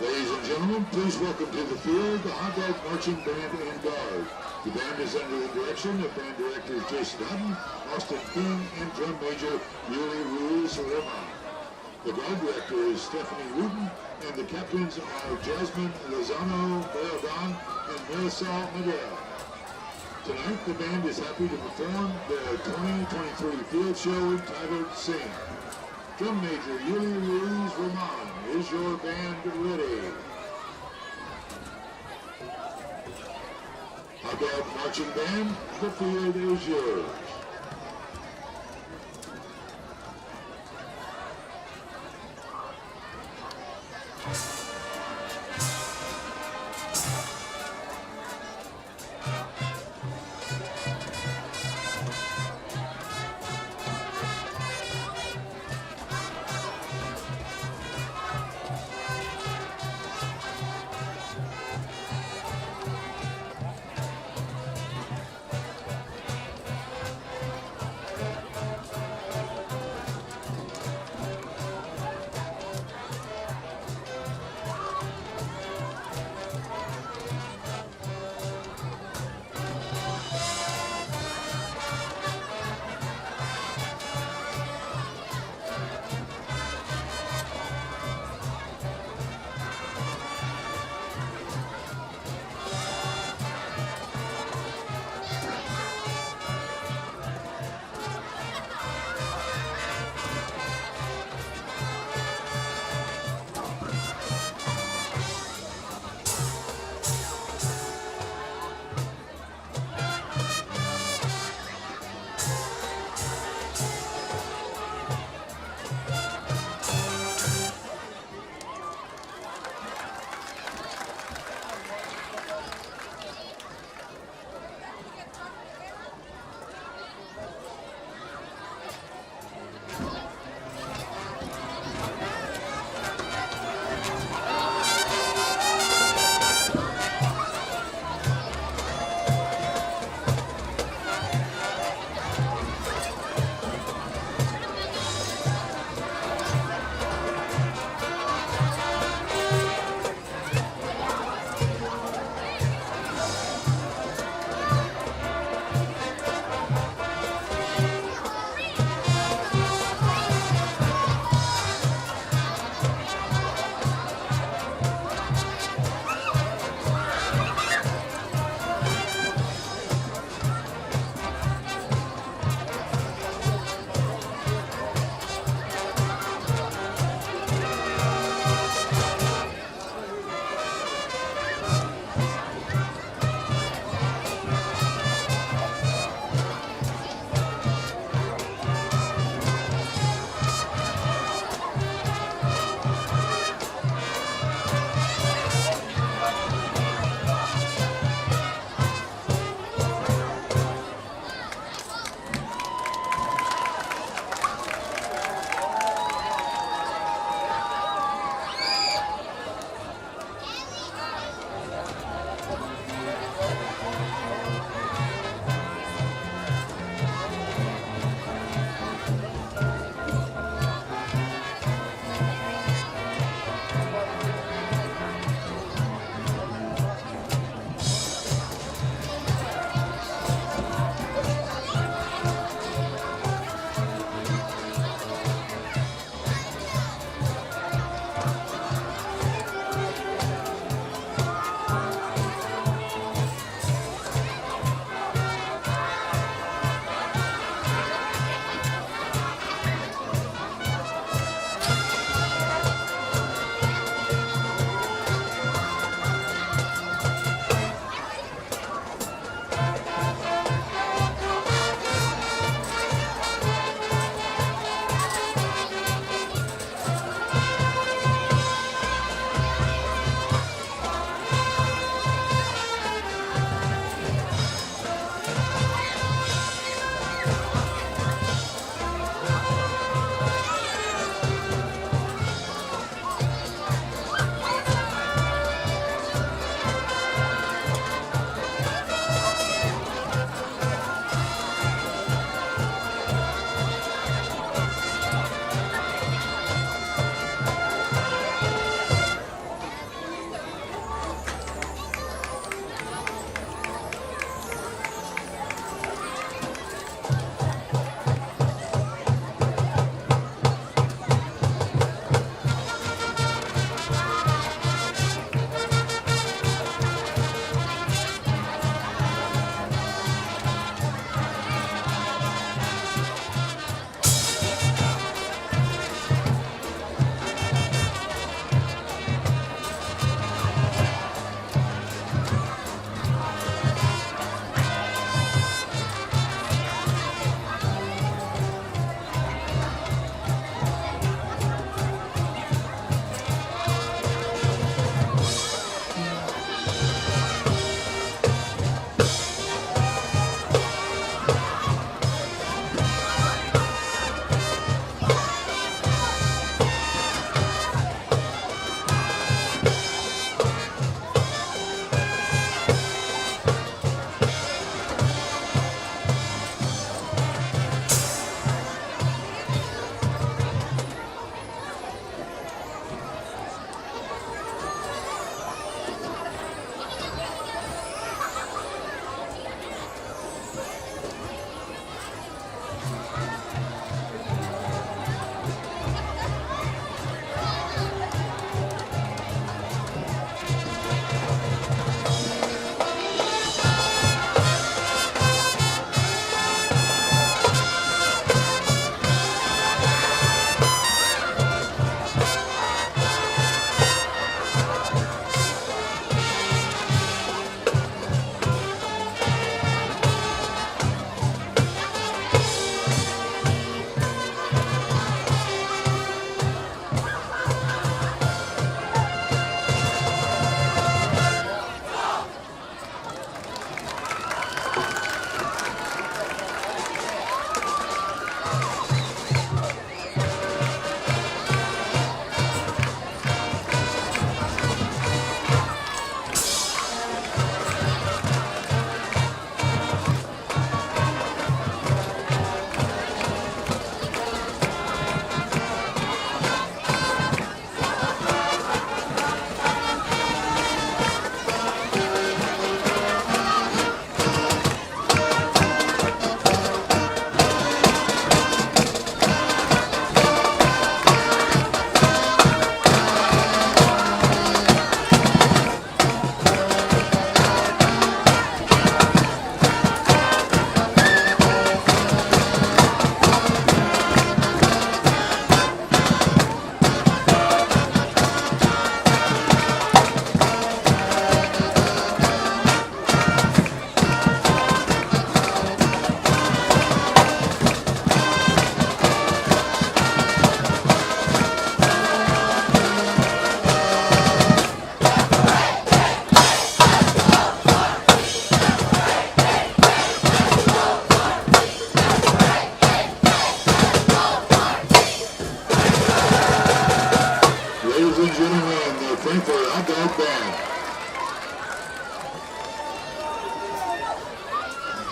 Ladies and gentlemen, please welcome to the field the Hot Dog Marching Band and Guard. The band is under the direction of band directors Jason Hutton, Austin King, and drum major Yuri Ruiz Roma. The guard director is Stephanie Wooten, and the captains are Jasmine Lozano Barragan and Marisol Madera. Tonight, the band is happy to perform their 2023 field show entitled Sing. Drum major Yuri Ruiz Roman, is your band ready? Hot Dog Marching Band, the field is yours.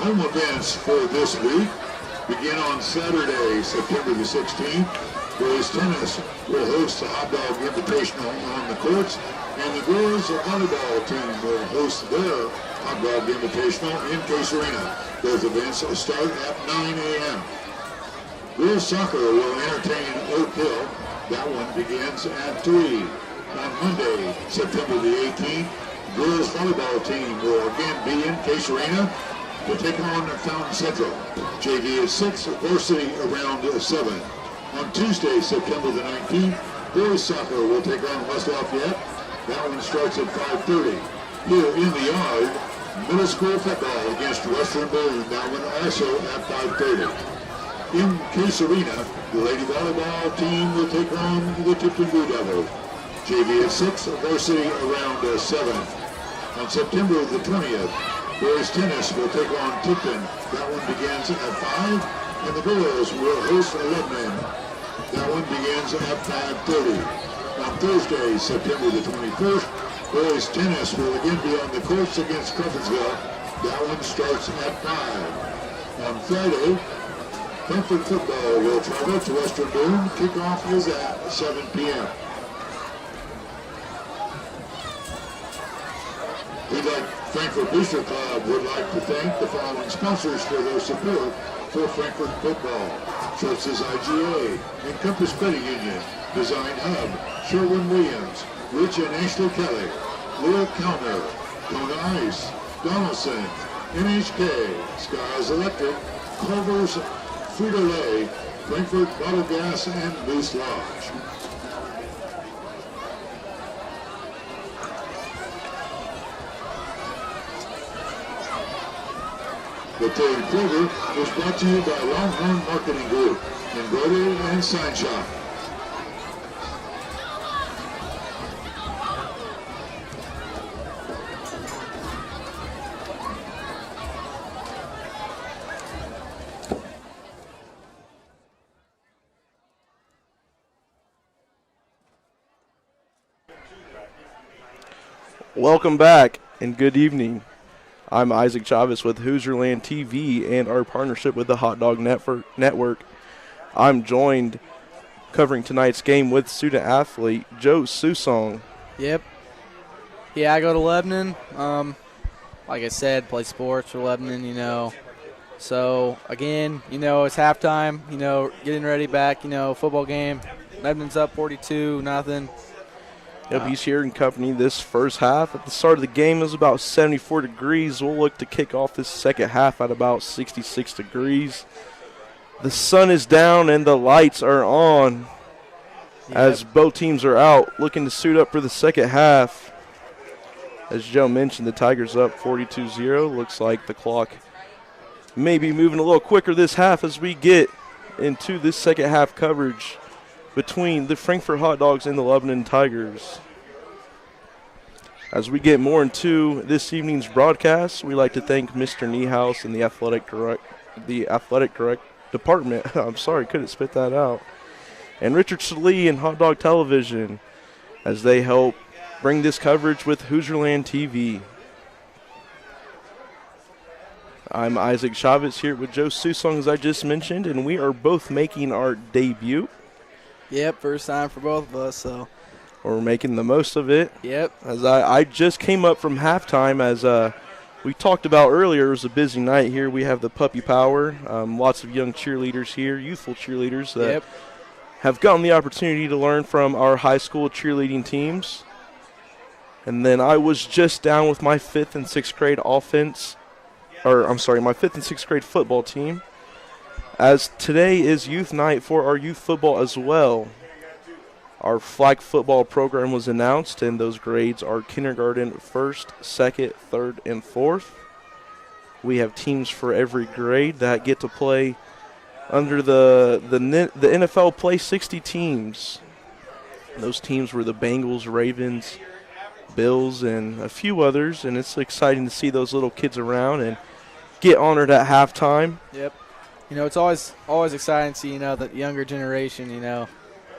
Home events for this week begin on Saturday, September the 16th. Boys tennis will host the Hot Dog Invitational on the courts, and the girls volleyball team will host their Hot Dog Invitational in Case Arena. Those events start at 9 a.m. Girls soccer will entertain Oak Hill. That one begins at 3. On Monday, September the 18th, girls volleyball team will again be in Case Arena to take on Fountain Central. JV is 6, Varsity around 7. On Tuesday, September the 19th, boys soccer will take on West Lafayette. That one starts at 5:30. Here in the yard, middle school football against Western Boone. That one also at 5:30. In Case Arena, the Lady Volleyball team will take on the Tipton Blue Devils. JV at 6, Varsity around 7. On September the 20th, boys tennis will take on Tipton. That one begins at 5, and the girls will host Lebanon. That one begins at 5:30. On Thursday, September the 21st, boys tennis will again be on the courts against Crawfordsville. That one starts at 5. On Friday, Frankfort football will travel to Western Boone. Kickoff is at 7 p.m. Frankfort Booster Club would like to thank the following sponsors for their support for Frankfort football. Schultz's IGA, Encompass Credit Union, Design Hub, Sherwin-Williams, Rich and Ashley Kelly, Leo Kalmer, Kona Ice, Donaldson, NHK, Skies Electric, Culver's, Frito-Lay, Frankfort Bottle Gas, and Moose Lodge. The third quarter was brought to you by Longhorn Marketing Group, Embroidery and Sign Shop. Welcome back and good evening. I'm Isaac Chavez with Hoosierland TV and our partnership with the Hot Dog Network. I'm joined covering tonight's game with student athlete Joe Susong. Yep. Yeah, I go to Lebanon. Like I said, play sports for Lebanon, So, again, it's halftime, getting ready back, football game. Lebanon's up 42-0. Yep, he's here in company this first half. At the start of the game, it was about 74 degrees. We'll look to kick off this second half at about 66 degrees. The sun is down and the lights are on as both teams are out looking to suit up for the second half. As Joe mentioned, the Tigers up 42-0. Looks like the clock may be moving a little quicker this half as we get into this second half coverage between the Frankfort Hot Dogs and the Lebanon Tigers. As we get more into this evening's broadcast, we'd like to thank Mr. Niehaus and the athletic department. I'm sorry, couldn't spit that out. And Richard Salee and Hot Dog Television as they help bring this coverage with Hoosierland TV. I'm Isaac Chavez here with Joe Susong, as I just mentioned, and we are both making our debut. Yep, first time for both of us, so we're making the most of it. Yep. As I just came up from halftime, as we talked about earlier, it was a busy night here. We have the Puppy Power, lots of young cheerleaders here, youthful cheerleaders that have gotten the opportunity to learn from our high school cheerleading teams. And then I was just down with my 5th and 6th grade my 5th and 6th grade football team, as today is youth night for our youth football as well. Our flag football program was announced, and those grades are kindergarten, 1st, 2nd, 3rd, and 4th. We have teams for every grade that get to play under the NFL Play 60 teams. Those teams were the Bengals, Ravens, Bills, and a few others, and it's exciting to see those little kids around and get honored at halftime. Yep. It's always exciting to see, the younger generation, there's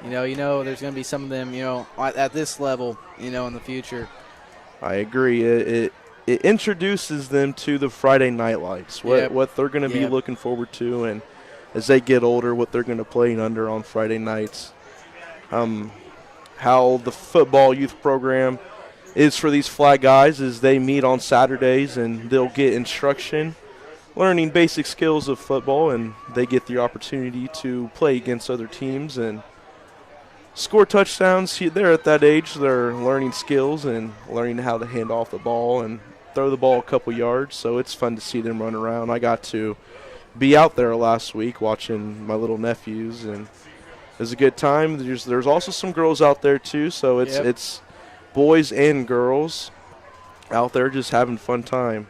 going to be some of them, at this level, in the future. I agree. it introduces them to the Friday night lights, what they're going to be looking forward to, and as they get older, what they're going to play under on Friday nights. How the football youth program is for these flag guys is they meet on Saturdays and they'll get instruction, learning basic skills of football, and they get the opportunity to play against other teams and score touchdowns. They're at that age. They're learning skills and learning how to hand off the ball and throw the ball a couple yards, so it's fun to see them run around. I got to be out there last week watching my little nephews, and it was a good time. There's also some girls out there too, so it's boys and girls out there just having fun time.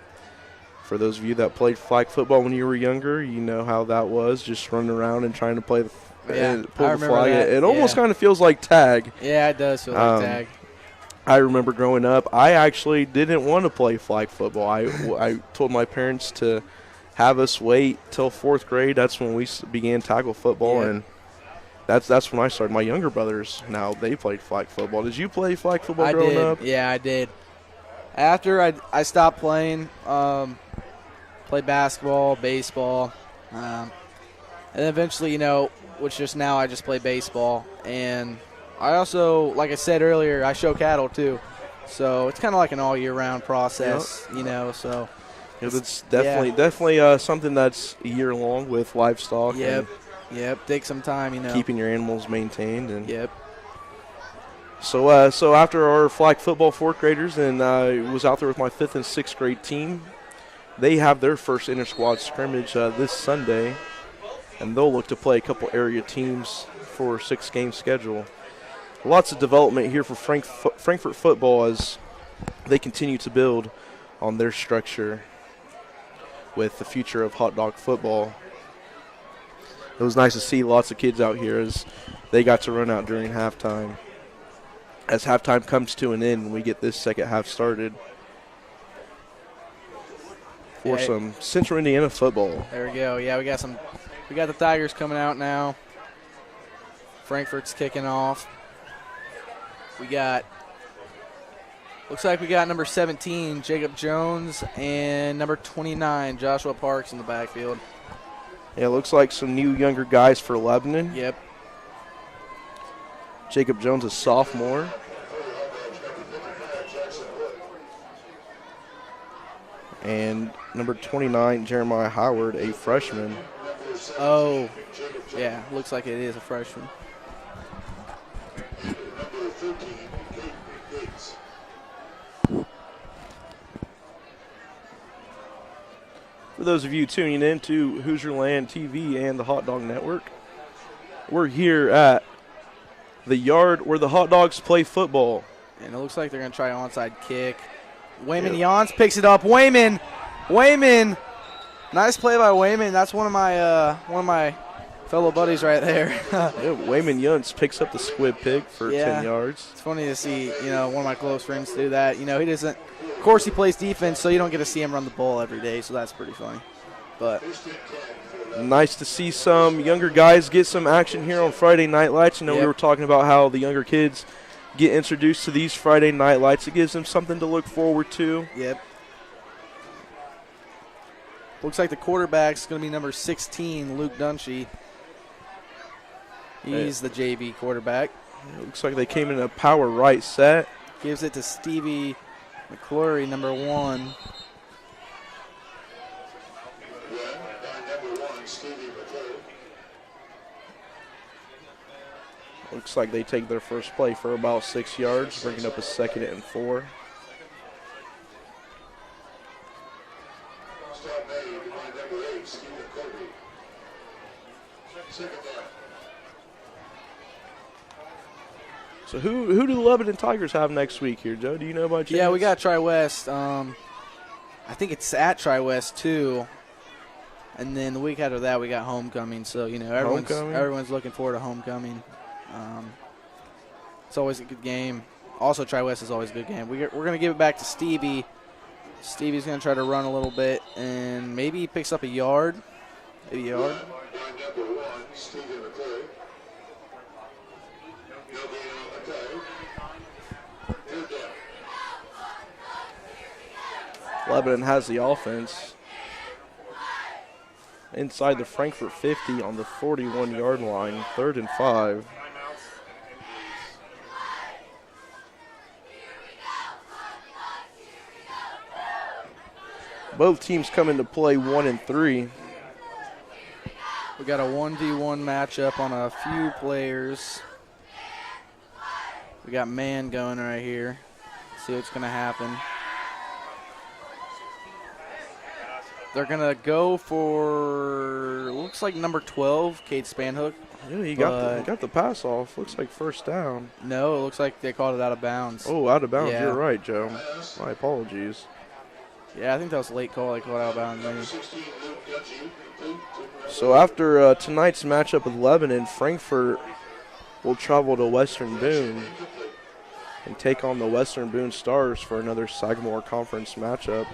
For those of you that played flag football when you were younger, you know how that was, just running around and trying to play pull the flag. It almost kind of feels like tag. Yeah, it does feel like tag. I remember growing up, I actually didn't want to play flag football. I told my parents to have us wait till 4th grade. That's when we began tackle football, and that's when I started. My younger brothers, now they played flag football. Did you play flag football growing up? Yeah, I did. After I stopped playing, played basketball, baseball, and then eventually, which just now I just play baseball. And I also, like I said earlier, I show cattle too. So it's kind of like an all year round process, so. It's definitely something that's year long with livestock. Yep, take some time, Keeping your animals maintained. And Yep. So after our flag football 4th graders, and I was out there with my 5th and 6th grade team, they have their first inter-squad scrimmage this Sunday, and they'll look to play a couple area teams for a 6-game schedule. Lots of development here for Frankfort football as they continue to build on their structure with the future of hot dog football. It was nice to see lots of kids out here as they got to run out during halftime. As halftime comes to an end, we get this second half started for some Central Indiana football. There we go. Yeah, we got the Tigers coming out now. Frankfort's kicking off. Looks like we got number 17, Jacob Jones, and number 29, Joshua Parks in the backfield. Yeah, it looks like some new younger guys for Lebanon. Yep. Jacob Jones, a sophomore. And number 29, Jeremiah Howard, a freshman. Oh, yeah, looks like it is a freshman. For those of you tuning in to Hoosierland TV and the Hot Dog Network, we're here at the yard where the Hot Dogs play football. And it looks like they're going to try an onside kick. Wayman Jans picks it up. Wayman, nice play by Wayman. That's one of my fellow buddies right there. Wayman Jans picks up the squib pick for 10 yards. It's funny to see, one of my close friends do that. He doesn't. Of course, he plays defense, so you don't get to see him run the ball every day, so that's pretty funny. But nice to see some younger guys get some action here on Friday Night Lights. We were talking about how the younger kids get introduced to these Friday Night Lights. It gives them something to look forward to. Yep. Looks like the quarterback's going to be number 16, Luke Dunshee. He's the JV quarterback. It looks like they came in a power right set. Gives it to Stevie McClure, number 1. Looks like they take their first play for about 6 yards, bringing up a 2nd and 4. So who do the Lebanon Tigers have next week here, Joe? Do you know about chance? Yeah, we got Tri-West. I think it's at Tri-West too. And then the week after that, we got homecoming. So everyone's looking forward to homecoming. It's always a good game. Also, Tri-West is always a good game. We're going to give it back to Stevie. Stevie's going to try to run a little bit, and maybe he picks up a yard. Maybe a yard. Lebanon has the offense inside the Frankfort 50 on the 41-yard line, 3rd and 5. Both teams come into play 1 and 3. We got a 1v1 matchup on a few players. We got man going right here. See what's going to happen. They're going to go for, looks like number 12, Cade Spanhook. Yeah, he got the pass off. Looks like first down. No, it looks like they called it out of bounds. Oh, out of bounds. Yeah. You're right, Joe. My apologies. Yeah, I think that was a late call. They called out of bounds. Maybe. So after tonight's matchup with Lebanon, Frankfort will travel to Western Boone and take on the Western Boone Stars for another Sagamore Conference matchup.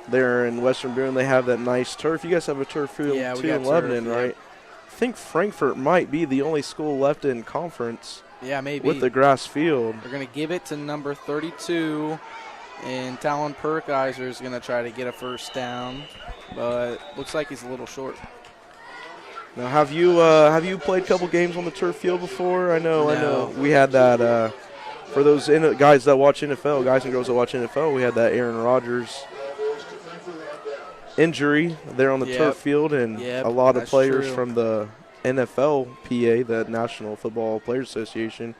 There in Western Boone, they have that nice turf. You guys have a turf field too in Lebanon, right? I think Frankfort might be the only school left in conference. Yeah, maybe. With the grass field. They're going to give it to number 32, and Talon Perkiser is going to try to get a first down, but looks like he's a little short. Now, have you played a couple games on the turf field before? I know. We had that for those guys that watch NFL, guys and girls that watch NFL. We had that Aaron Rodgers injury there on the turf field, and a lot of players from the NFLPA, the National Football Players Association,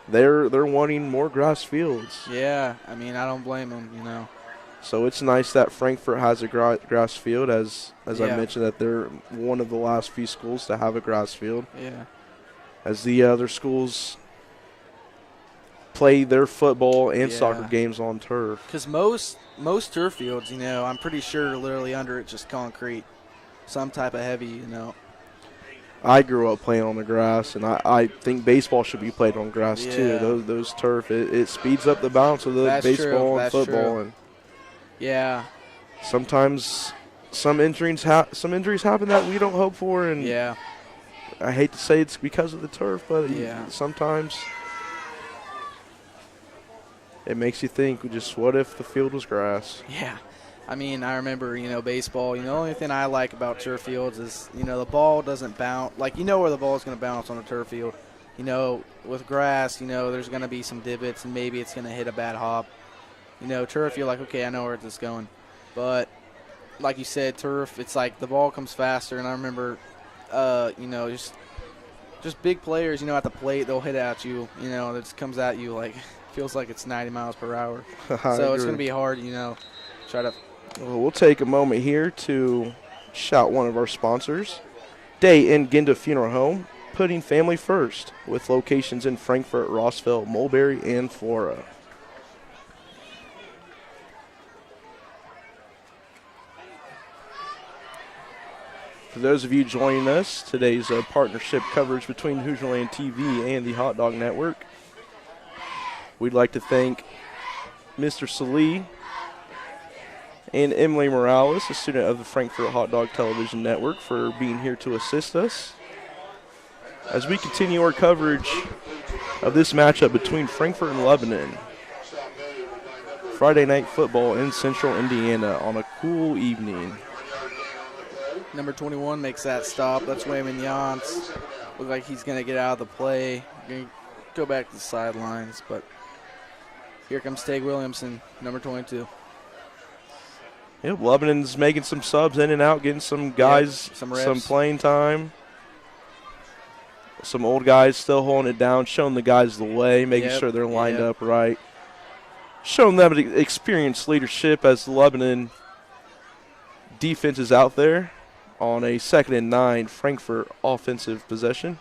they're wanting more grass fields. Yeah, I mean, I don't blame them, you know. So it's nice that Frankfort has a grass field, as I mentioned, that they're one of the last few schools to have a grass field. Yeah. As the other schools play their football and soccer games on turf. Because most turf fields, you know, I'm pretty sure literally under it just concrete, some type of heavy, you know. I grew up playing on the grass, and I think baseball should be played on grass too. Those turf, it speeds up the balance of the baseball and football. And yeah. Sometimes some injuries happen that we don't hope for, and I hate to say it's because of the turf, but sometimes it makes you think, just what if the field was grass? Yeah. I mean, I remember, you know, baseball, you know, the only thing I like about turf fields is, you know, the ball doesn't bounce. Like, you know where the ball is going to bounce on a turf field. You know, with grass, you know, there's going to be some divots and maybe it's going to hit a bad hop. You know, turf, you're like, okay, I know where this is going. But like you said, turf, it's like the ball comes faster. And I remember, you know, just big players, you know, at the plate, they'll hit at you. You know, it just comes at you like, feels like it's 90 miles per hour. So it's going to be hard, you know, try to. Well, we'll take a moment here to shout one of our sponsors, Day and Ginda Funeral Home, putting family first, with locations in Frankfort, Rossville, Mulberry, and Flora. For those of you joining us, today's partnership coverage between Hoosierland TV and the Hot Dog Network. We'd like to thank Mr. Salee and Emily Morales, a student of the Frankfort Hot Dog Television Network, for being here to assist us as we continue our coverage of this matchup between Frankfort and Lebanon. Friday night football in Central Indiana on a cool evening. Number 21 makes that stop. That's Wayman Yance. Looks like he's going to get out of the play. Going to go back to the sidelines, but here comes Tage Williamson, number 22. Yep, Lebanon's making some subs in and out, getting some guys some playing time. Some old guys still holding it down, showing the guys the way, making sure they're lined up right. Showing them experienced leadership as the Lebanon defense is out there on a 2nd and 9 Frankfort offensive possession.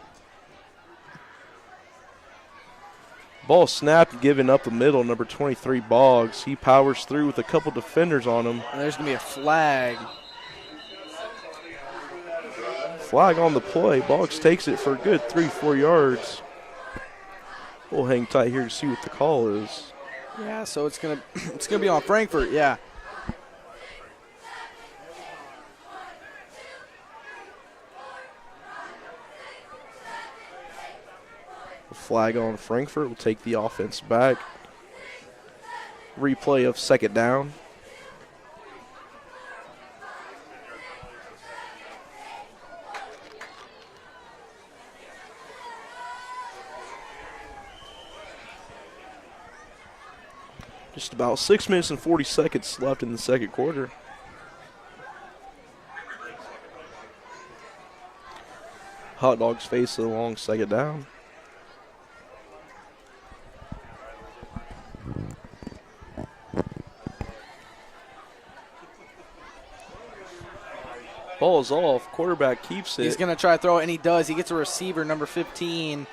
Ball snapped, given up the middle, number 23, Boggs. He powers through with a couple defenders on him. And there's going to be a flag. Flag on the play. Boggs takes it for a good 3-4 yards. We'll hang tight here to see what the call is. Yeah, so it's gonna be on Frankfort, yeah. Flag on Frankfort will take the offense back. replay of second down. Just about 6 minutes and 40 seconds left in the second quarter. Hot Dogs face a long second down. Ball's off. Quarterback keeps it. He's going to try to throw it, and he does. He gets a receiver, number 15.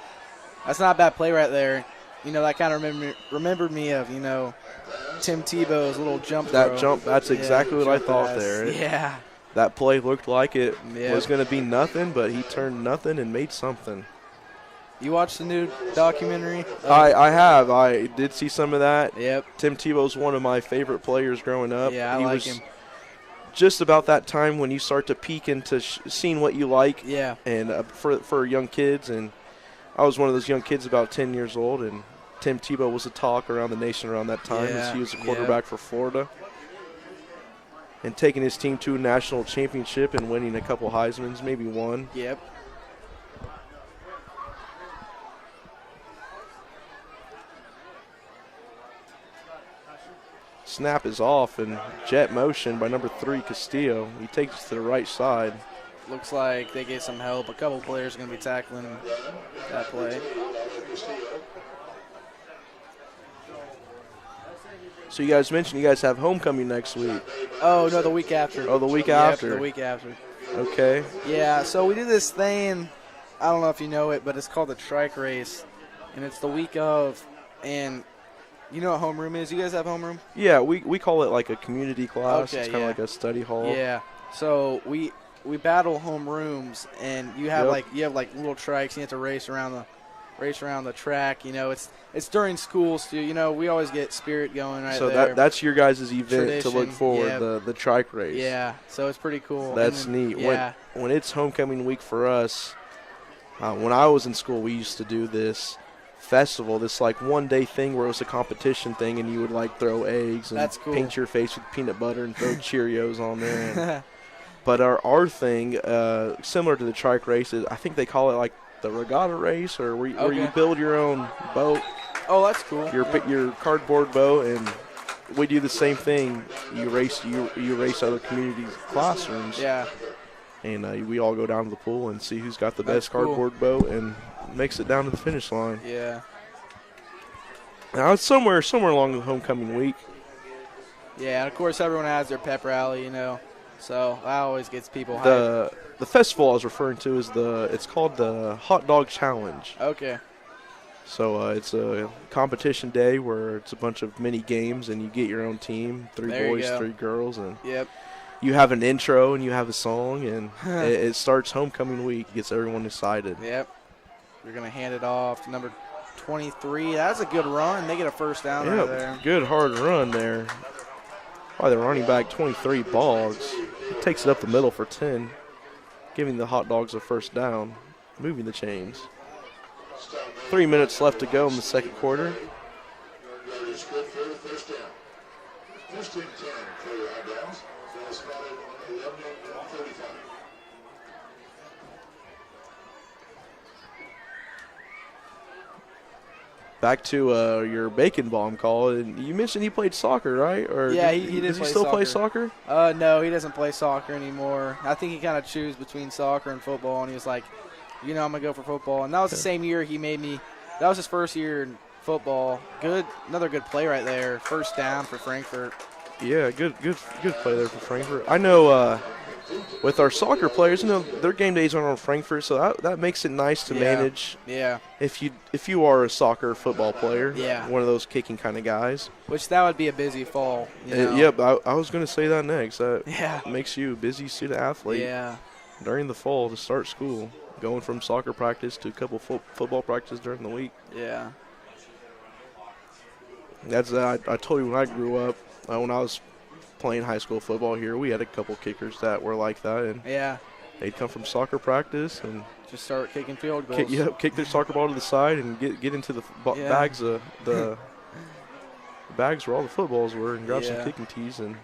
That's not a bad play right there. You know, that kind of remembered me of, you know, Tim Tebow's little jump throw. That jump, that's exactly what I thought there. Yeah. That play looked like it was going to be nothing, but he turned nothing and made something. You watched the new documentary? I have. I did see some of that. Yep. Tim Tebow's one of my favorite players growing up. Yeah, I like him. Just about that time when you start to peek into seeing what you like. Yeah. And for young kids, and I was one of those young kids about 10 years old, and Tim Tebow was a talk around the nation around that time as he was a quarterback for Florida. And taking his team to a national championship and winning a couple Heismans, maybe one. Yep. Snap is off, and jet motion by number 3, Castillo. He takes it to the right side. Looks like they get some help. A couple players are going to be tackling that play. So you guys mentioned you guys have homecoming next week. Oh, no, the week after. Oh, the week after. The week after. Okay. Yeah, so we do this thing, I don't know if you know it, but it's called the trike race, and it's the week of, and you know what homeroom is? You guys have homeroom? Yeah, we call it like a community class. Okay, it's kind of like a study hall. Yeah, so we battle homerooms, and you have like little trikes, and you have to race around the track. You know, it's during school, so you know we always get spirit going right so there. So that's your guys' event Tradition, to look forward, the trike race. Yeah, so it's pretty cool. That's neat. Yeah. When it's homecoming week for us, when I was in school, we used to do this festival, this like one-day thing where it was a competition thing, and you would like throw eggs and paint your face with peanut butter and throw Cheerios on there. But our thing, similar to the trike races, I think they call it like the regatta race, or where you build your own boat. Oh, that's cool. Your cardboard boat, and we do the same thing. You race other communities' classrooms. Yeah. And we all go down to the pool and see who's got the best cardboard boat and makes it down to the finish line. Yeah. Now it's somewhere along the homecoming week. Yeah, and of course everyone has their pep rally, you know. So that always gets people hyped. The festival I was referring to is it's called the Hot Dog Challenge. Okay. So it's a competition day where it's a bunch of mini games, and you get your own team, 3 boys, 3 girls, and you have an intro and you have a song, and it starts homecoming week, gets everyone excited. Yep. You're going to hand it off to number 23. That's a good run. They get a first down right there. Good hard run there by the running back, 23, Boggs. He takes it up the middle for 10, giving the Hot Dogs a first down, moving the chains. 3 minutes left to go in the second quarter. First and 10 for your Hot Dogs. Spotted on 11 and 35. Back to your bacon bomb call. And you mentioned he played soccer, right? Or yeah, he did. Does he still play soccer? No, he doesn't play soccer anymore. I think he kind of chose between soccer and football, and he was like, you know, I'm going to go for football. And that was the same year he made me. That was his first year in football. Another good play right there. First down for Frankfort. Yeah, good play there for Frankfort. I know with our soccer players, you know, their game days aren't on Frankfort, so that makes it nice to manage. Yeah. If you are a soccer football player, yeah, one of those kicking kind of guys. Which that would be a busy fall. You know? Yep, I was going to say that next. That makes you a busy student athlete. Yeah. During the fall to start school, going from soccer practice to a couple football practice during the week. Yeah. That's I told you when I grew up, when I was playing high school football here, we had a couple kickers that were like that, and they'd come from soccer practice and just start kicking field goals. Kick their soccer ball to the side and get into the bags of the bags where all the footballs were and grabbed some Yeah. kicking tees. And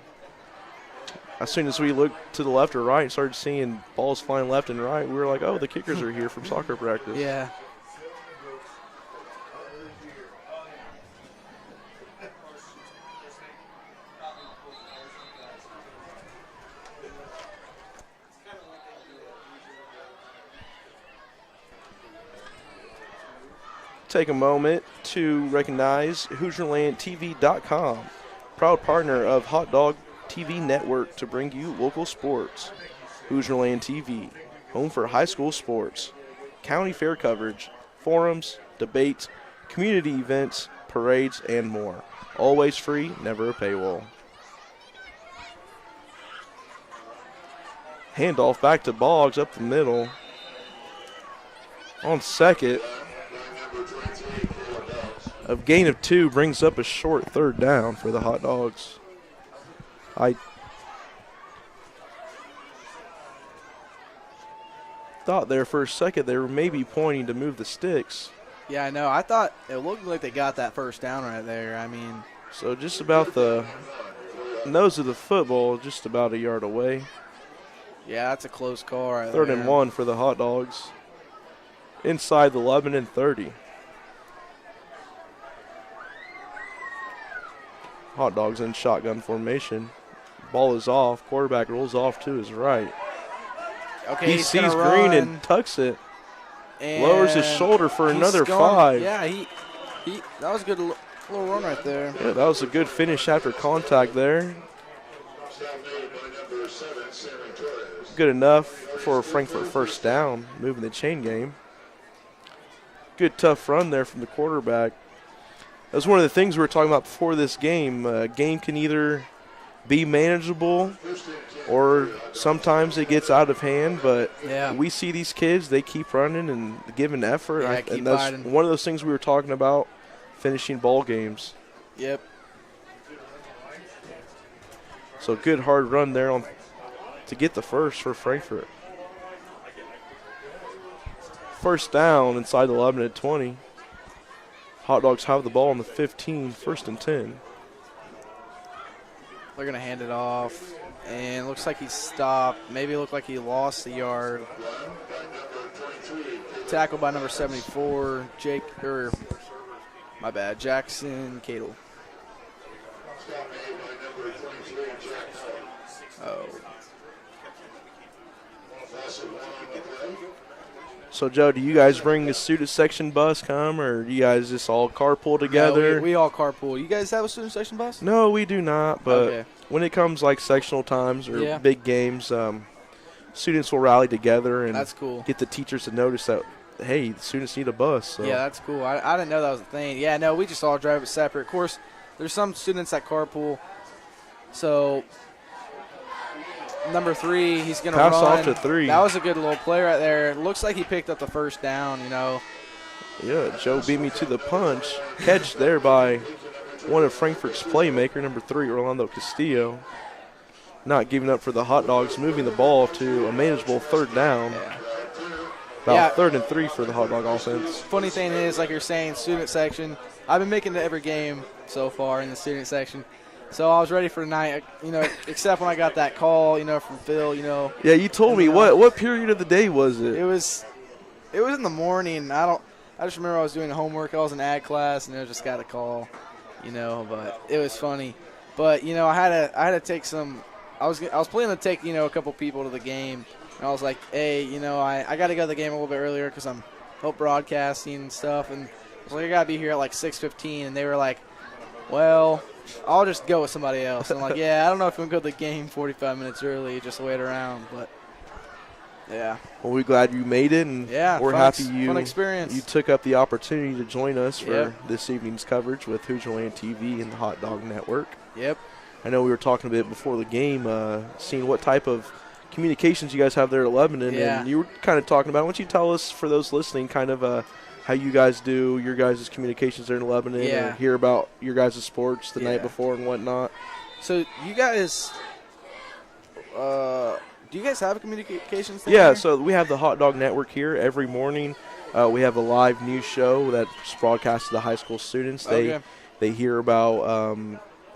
as soon as we looked to the left or right and started seeing balls flying left and right, we were like, oh, the kickers are here from soccer practice. Yeah. Take a moment to recognize HoosierlandTV.com, proud partner of Hot Dog TV Network to bring you local sports. Hoosierland TV, home for high school sports, county fair coverage, forums, debates, community events, parades, and more. Always free, never a paywall. Handoff back to Boggs up the middle. On second. A gain of 2 brings up a short third down for the Hot Dogs. I thought there for a second they were maybe pointing to move the sticks. Yeah, I know. I thought it looked like they got that first down right there. I mean, So just about the nose of the football, just about a yard away. yeah, that's a close call right Third there. and 1 for the Hot Dogs. Inside the Lebanon 30. Hot Dogs in shotgun formation. Ball is off. Quarterback rolls off to his right. Okay, He he's sees gonna Green run, and tucks it. and lowers his shoulder for he's another going- 5. Yeah, he that was a good little run right there. Yeah, that was a good finish after contact there. Good enough for a Frankfort first down, moving the chain game. Good tough run there from the quarterback. That was one of the things we were talking about before this game. A game can either be manageable or sometimes it gets out of hand, but Yeah. we see these kids, they keep running and giving effort. Yeah, keep and that's fighting. one of those things we were talking about, finishing ball games. Yep. So good hard run there to get the first for Frankfort. First down inside the 11 at 20. Hot Dogs have the ball on the 15, first and 10. They're going to hand it off, and looks like he stopped. Maybe it looked like he lost the yard. Tackled by number 74, Jackson Cadle. Oh. So, Joe, do you guys bring a student section bus come, or do you guys just all carpool together? No, we all carpool. You guys have a student section bus? No, we do not, but Okay. when it comes like sectional times or Yeah. big games, students will rally together and That's cool. get the teachers to notice that, hey, the students need a bus. So. Yeah, that's cool. I didn't know that was a thing. Yeah, no, we just all drive it separate. Of course, there's some students that carpool. So, number 3, he's going to run. Pass off to 3. That was a good little play right there. It looks like he picked up the first down, Yeah, Joe beat me to the punch. Catch there by one of Frankfort's playmaker, number 3, Orlando Castillo. Not giving up for the Hot Dogs, moving the ball to a manageable third down. Yeah. About Yeah. 3rd and 3 for the Hot Dog offense. Funny thing is, like you're saying, student section. I've been making it every game so far in the student section. So I was ready for tonight, except when I got that call, from Phil, Yeah, you told me. What period of the day was it? It was in the morning. I just remember I was doing homework. I was in ag class, and I just got a call, but it was funny. But, I had to take some – I was planning to take, a couple people to the game. And I was like, hey, I got to go to the game a little bit earlier because I'm help broadcasting and stuff. And I was like, I got to be here at like 6:15. And they were like, well – I'll just go with somebody else. And I'm like, yeah, I don't know if I'm going to go to the game 45 minutes early, just wait around. But, yeah. Well, we're glad you made it, and we're happy fun experience. you took up the opportunity to join us for Yep. this evening's coverage with Hoosierland TV and the Hot Dog Network. Yep. I know we were talking a bit before the game, seeing what type of communications you guys have there at Lebanon, Yeah. and you were kind of talking about. Why don't you tell us, for those listening, kind of how you guys do your guys' communications there in Lebanon, Yeah. or hear about your guys' sports the Yeah. night before and whatnot. So you guys, do you guys have a communications thing? Yeah, here? so we have the Hot Dog Network here every morning. We have a live news show that's broadcast to the high school students. Okay. They They hear about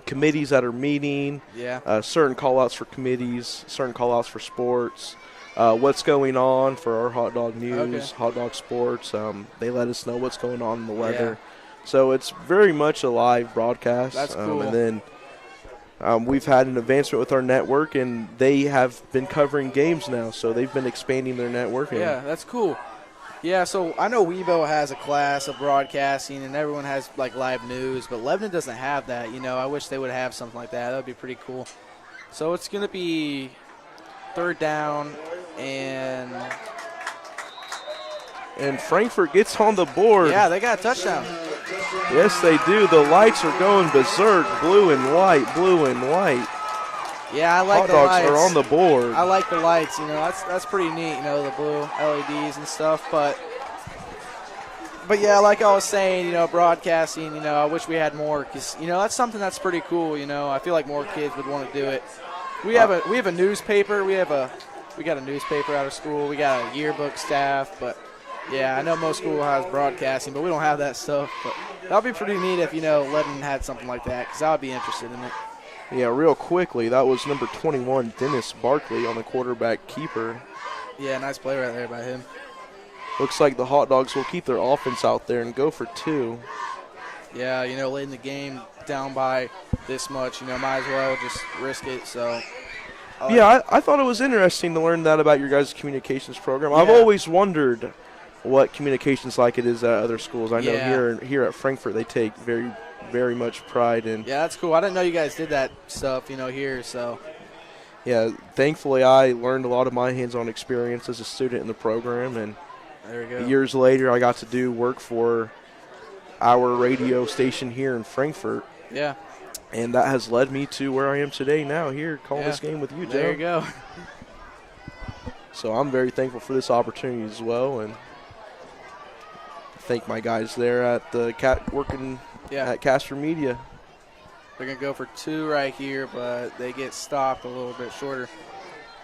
committees that are meeting, Yeah. certain call-outs for committees, certain call-outs for sports, what's going on for our hot dog news, hot dog sports. They let us know what's going on in the weather. So it's very much a live broadcast. That's cool. And then we've had an advancement with our network, and they have been covering games now, so they've been expanding their network. Yeah, that's cool. Yeah, so I know Webo has a class of broadcasting, and everyone has, like, live news, but Lebanon doesn't have that. You know, I wish they would have something like that. That would be pretty cool. So it's going to be third down, and Frankfort gets on the board. yeah, they got a touchdown. Yes, they do. The lights are going berserk, blue and white, blue and white. Yeah, I like Hot the dogs lights. are on the board. I like the lights. You know, that's pretty neat. You know, the blue LEDs and stuff. But yeah, like I was saying, you know, broadcasting. You know, I wish we had more because you know that's something that's pretty cool. You know, I feel like more kids would want to do it. We have a newspaper. We got a newspaper out of school. We got a yearbook staff. But yeah, I know most school has broadcasting, but we don't have that stuff. But that'd be pretty neat if you know Lebanon had something like that because I would be interested in it. Yeah, real quickly, that was number 21, Dennis Barkley, on the quarterback keeper. Yeah, nice play right there by him. Looks like the Hot Dogs will keep their offense out there and go for 2. Yeah, you know, late in the game, down by this much, you know, might as well just risk it. So, I thought it was interesting to learn that about your guys' communications program. I've Yeah. always wondered what communications like it is at other schools. I know Yeah. here at Frankfort they take very, very much pride in. yeah, that's cool. I didn't know you guys did that stuff, you know, here. So, Yeah, thankfully I learned a lot of my hands-on experience as a student in the program, and there we go. years later I got to do work for our radio station here in Frankfort. Yeah, And that has led me to where I am today now, here calling Yeah. this game with you, Joe. there you go. So I'm very thankful for this opportunity as well, and thank my guys there at the working Yeah, at Casper Media. they're going to go for 2 right here, but they get stopped a little bit shorter.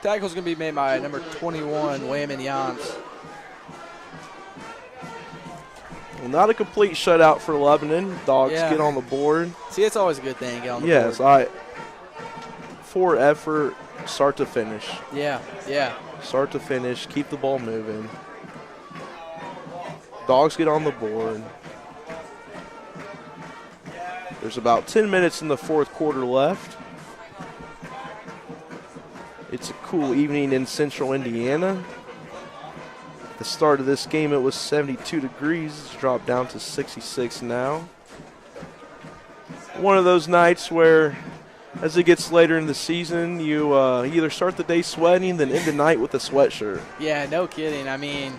Tackle's going to be made by number 21, Wayman Jans. Well, not a complete shutout for Lebanon. Dogs Yeah. get on the board. See, it's always a good thing. Get on the Yes, board. for effort, start to finish. Yeah, yeah. Start to finish, keep the ball moving. Dogs get on the board. There's about 10 minutes in the fourth quarter left. It's a cool evening in central Indiana. At the start of this game, it was 72 degrees. It's dropped down to 66 now. One of those nights where, as it gets later in the season, you either start the day sweating, then end the night with a sweatshirt. Yeah, no kidding. I mean,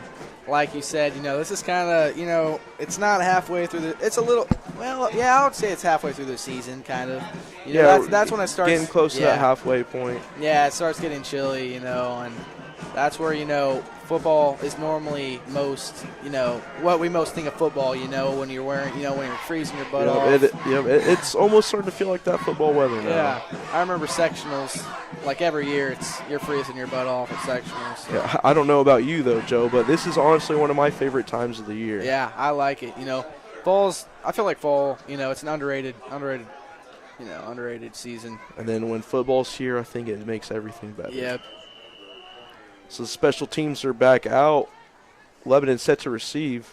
like you said, you know, this is kind of, you know, it's not halfway through the. It's a little. Well, yeah, I would say it's halfway through the season, kind of. You know, that's when it starts getting close to that halfway point. Yeah, it starts getting chilly, you know, and that's where, you know, football is normally most, you know, what we most think of football, you know, when you're wearing, you know, when you're freezing your butt off. It's almost starting to feel like that football weather now. Yeah, I remember sectionals. Like every year, you're freezing your butt off at sectionals. So. Yeah, I don't know about you though, Joe, but this is honestly one of my favorite times of the year. Yeah, I like it. You know, I feel like fall, you know, it's an underrated season. And then when football's here, I think it makes everything better. Yep. So the special teams are back out. Lebanon set to receive.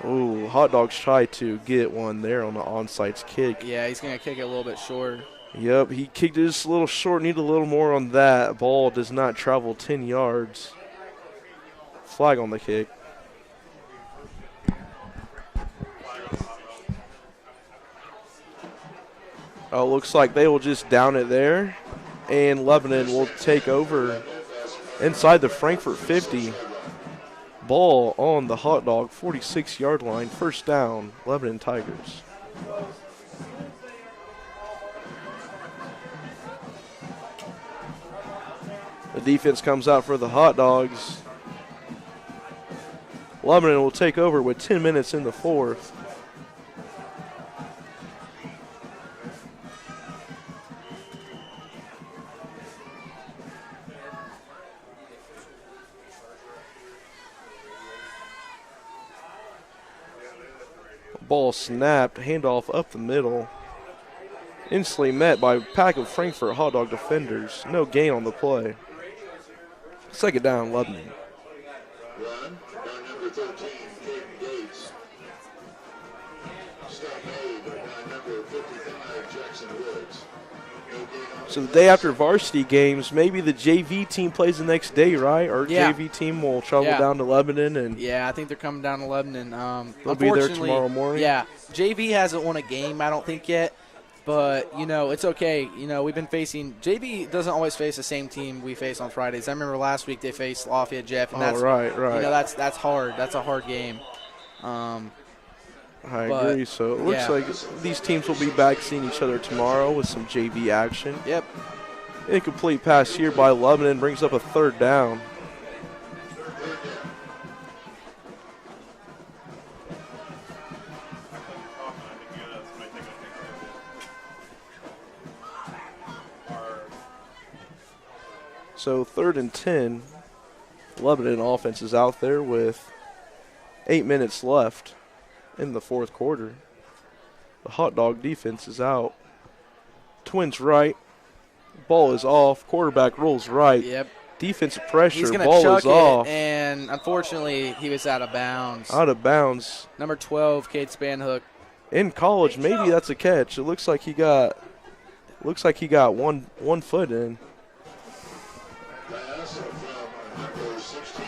Ooh, Hot Dogs try to get one there on the onside kick. Yeah, he's going to kick it a little bit short. Yep, he kicked it just a little short. Need a little more on that. Ball does not travel 10 yards. Flag on the kick. Oh, looks like they will just down it there. And Lebanon will take over inside the Frankfort 50. Ball on the Hot Dog 46-yard line. First down, Lebanon Tigers. The defense comes out for the Hot Dogs. Lebanon will take over with 10 minutes in the fourth. Ball snapped, handoff up the middle. Instantly met by a pack of Frankfort Hot Dog defenders. No gain on the play. Second down, Lebanon. Run by number 13, Caden Gates. Stop made by number 55, Jackson Woods. No gain on So the day after varsity games, maybe the JV team plays the next day, right? Our Yeah. JV team will travel Yeah. down to Lebanon, and Yeah, I think they're coming down to Lebanon. they'll be there Unfortunately, tomorrow morning. Yeah, JV hasn't won a game, I don't think yet. But, it's okay. We've been facing – JV doesn't always face the same team we face on Fridays. I remember last week they faced Lafayette Jeff, and that's right. that's hard. That's a hard game. I but, agree. So it looks yeah. like these teams will be back seeing each other tomorrow with some JV action. Yep. Incomplete pass here by Lebanon brings up a third down. So 3rd and 10. Lebanon offense is out there with 8 minutes left in the fourth quarter. The Hot Dog defense is out. Twins right. Ball is off. Quarterback rolls right. Yep. Defensive pressure. He's going to Ball chuck is off. it, and unfortunately he was out of bounds. Out of bounds. Number 12, Cade Spanhook. In college, maybe that's a catch. It looks like he got one foot in. pass from number 16,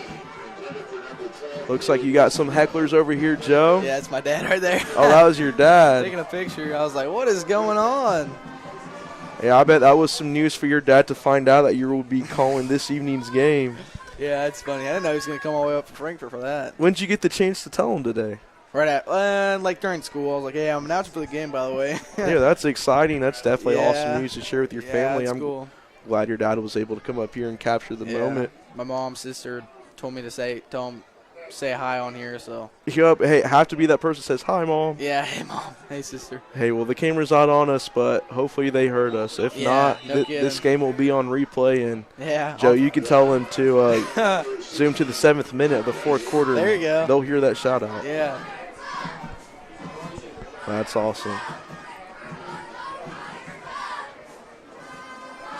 intended for number 12. Looks like you got some hecklers over here, Joe. Yeah, it's my dad right there. Oh, that was your dad. Taking a picture. I was like, what is going on? Yeah, I bet that was some news for your dad to find out that you will be calling this evening's game. Yeah, it's funny. I didn't know he was going to come all the way up from Frankfort for that. When did you get the chance to tell him today? Right at, like during school, I was like, hey, I'm announcing for the game, by the way. Yeah, that's exciting. That's definitely Yeah. awesome news to share with your family. That's I'm cool. glad your dad was able to come up here and capture the Yeah. moment. My mom's sister told me to say hi on here, so. Yup, hey, have to be that person that says, hi, Mom. Yeah, hey, Mom. Hey, sister. Hey, well, the camera's not on us, but hopefully they heard us. If Yeah, not, no this kidding. game will be on replay. And, Yeah. Joe, you can tell them to zoom to the 7th minute of the fourth quarter. There you go. They'll hear that shout out. Yeah. That's awesome.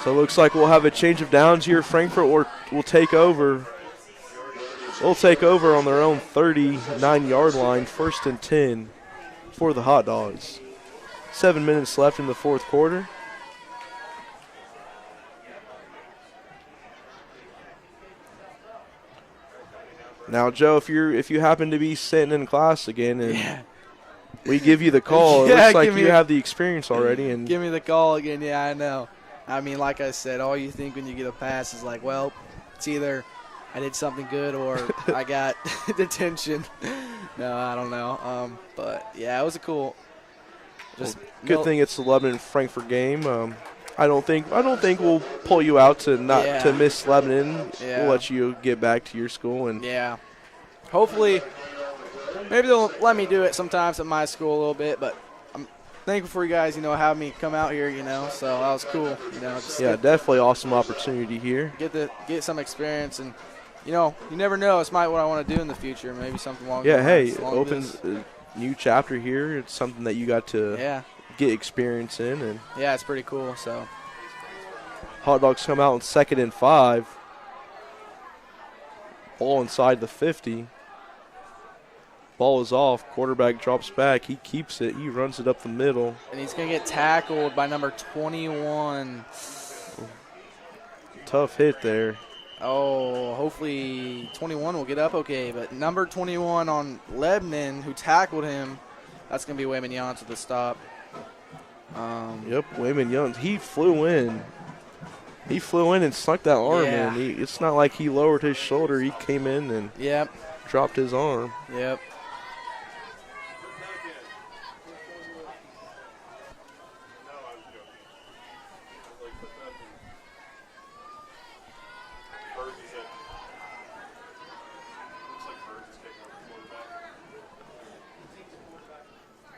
So it looks like we'll have a change of downs here. Frankfort will take over. They'll take over on their own 39-yard line, 1st and 10 for the Hot Dogs. 7 minutes left in the fourth quarter. Now, Joe, if you happen to be sitting in class again and we give you the call, it Yeah, looks like give me you a- have the experience already. And Give me the call again. Yeah, I know. I mean, like I said, all you think when you get a pass is like, well, it's either I did something good or I got detention. No, I don't know. But yeah, it was a cool. Just good thing it's the Lebanon Frankfort game. I don't think we'll pull you out to miss Lebanon. Yeah. We'll let you get back to your school and Yeah. Hopefully, maybe they'll let me do it sometimes at my school a little bit, but I'm thankful for you guys, having me come out here, so that was cool. Just definitely awesome opportunity here. get some experience, and you never know. It's might what I want to do in the future, maybe something long. Yeah, hey, as it long as opens a new chapter here. It's something that you got to get experience in, and yeah, it's pretty cool. So Hot Dogs come out on 2nd and 5. Ball inside the 50. Ball is off. Quarterback drops back. He keeps it. He runs it up the middle. and he's gonna get tackled by number 21. Tough hit there. Oh, hopefully 21 will get up okay. But number 21 on Lebanon, who tackled him, that's going to be Wayman Yance with the stop. Yep, Wayman Young. He flew in. He flew in and snuck that arm Yeah. in. It's not like he lowered his shoulder. He came in and Yep, dropped his arm. yep.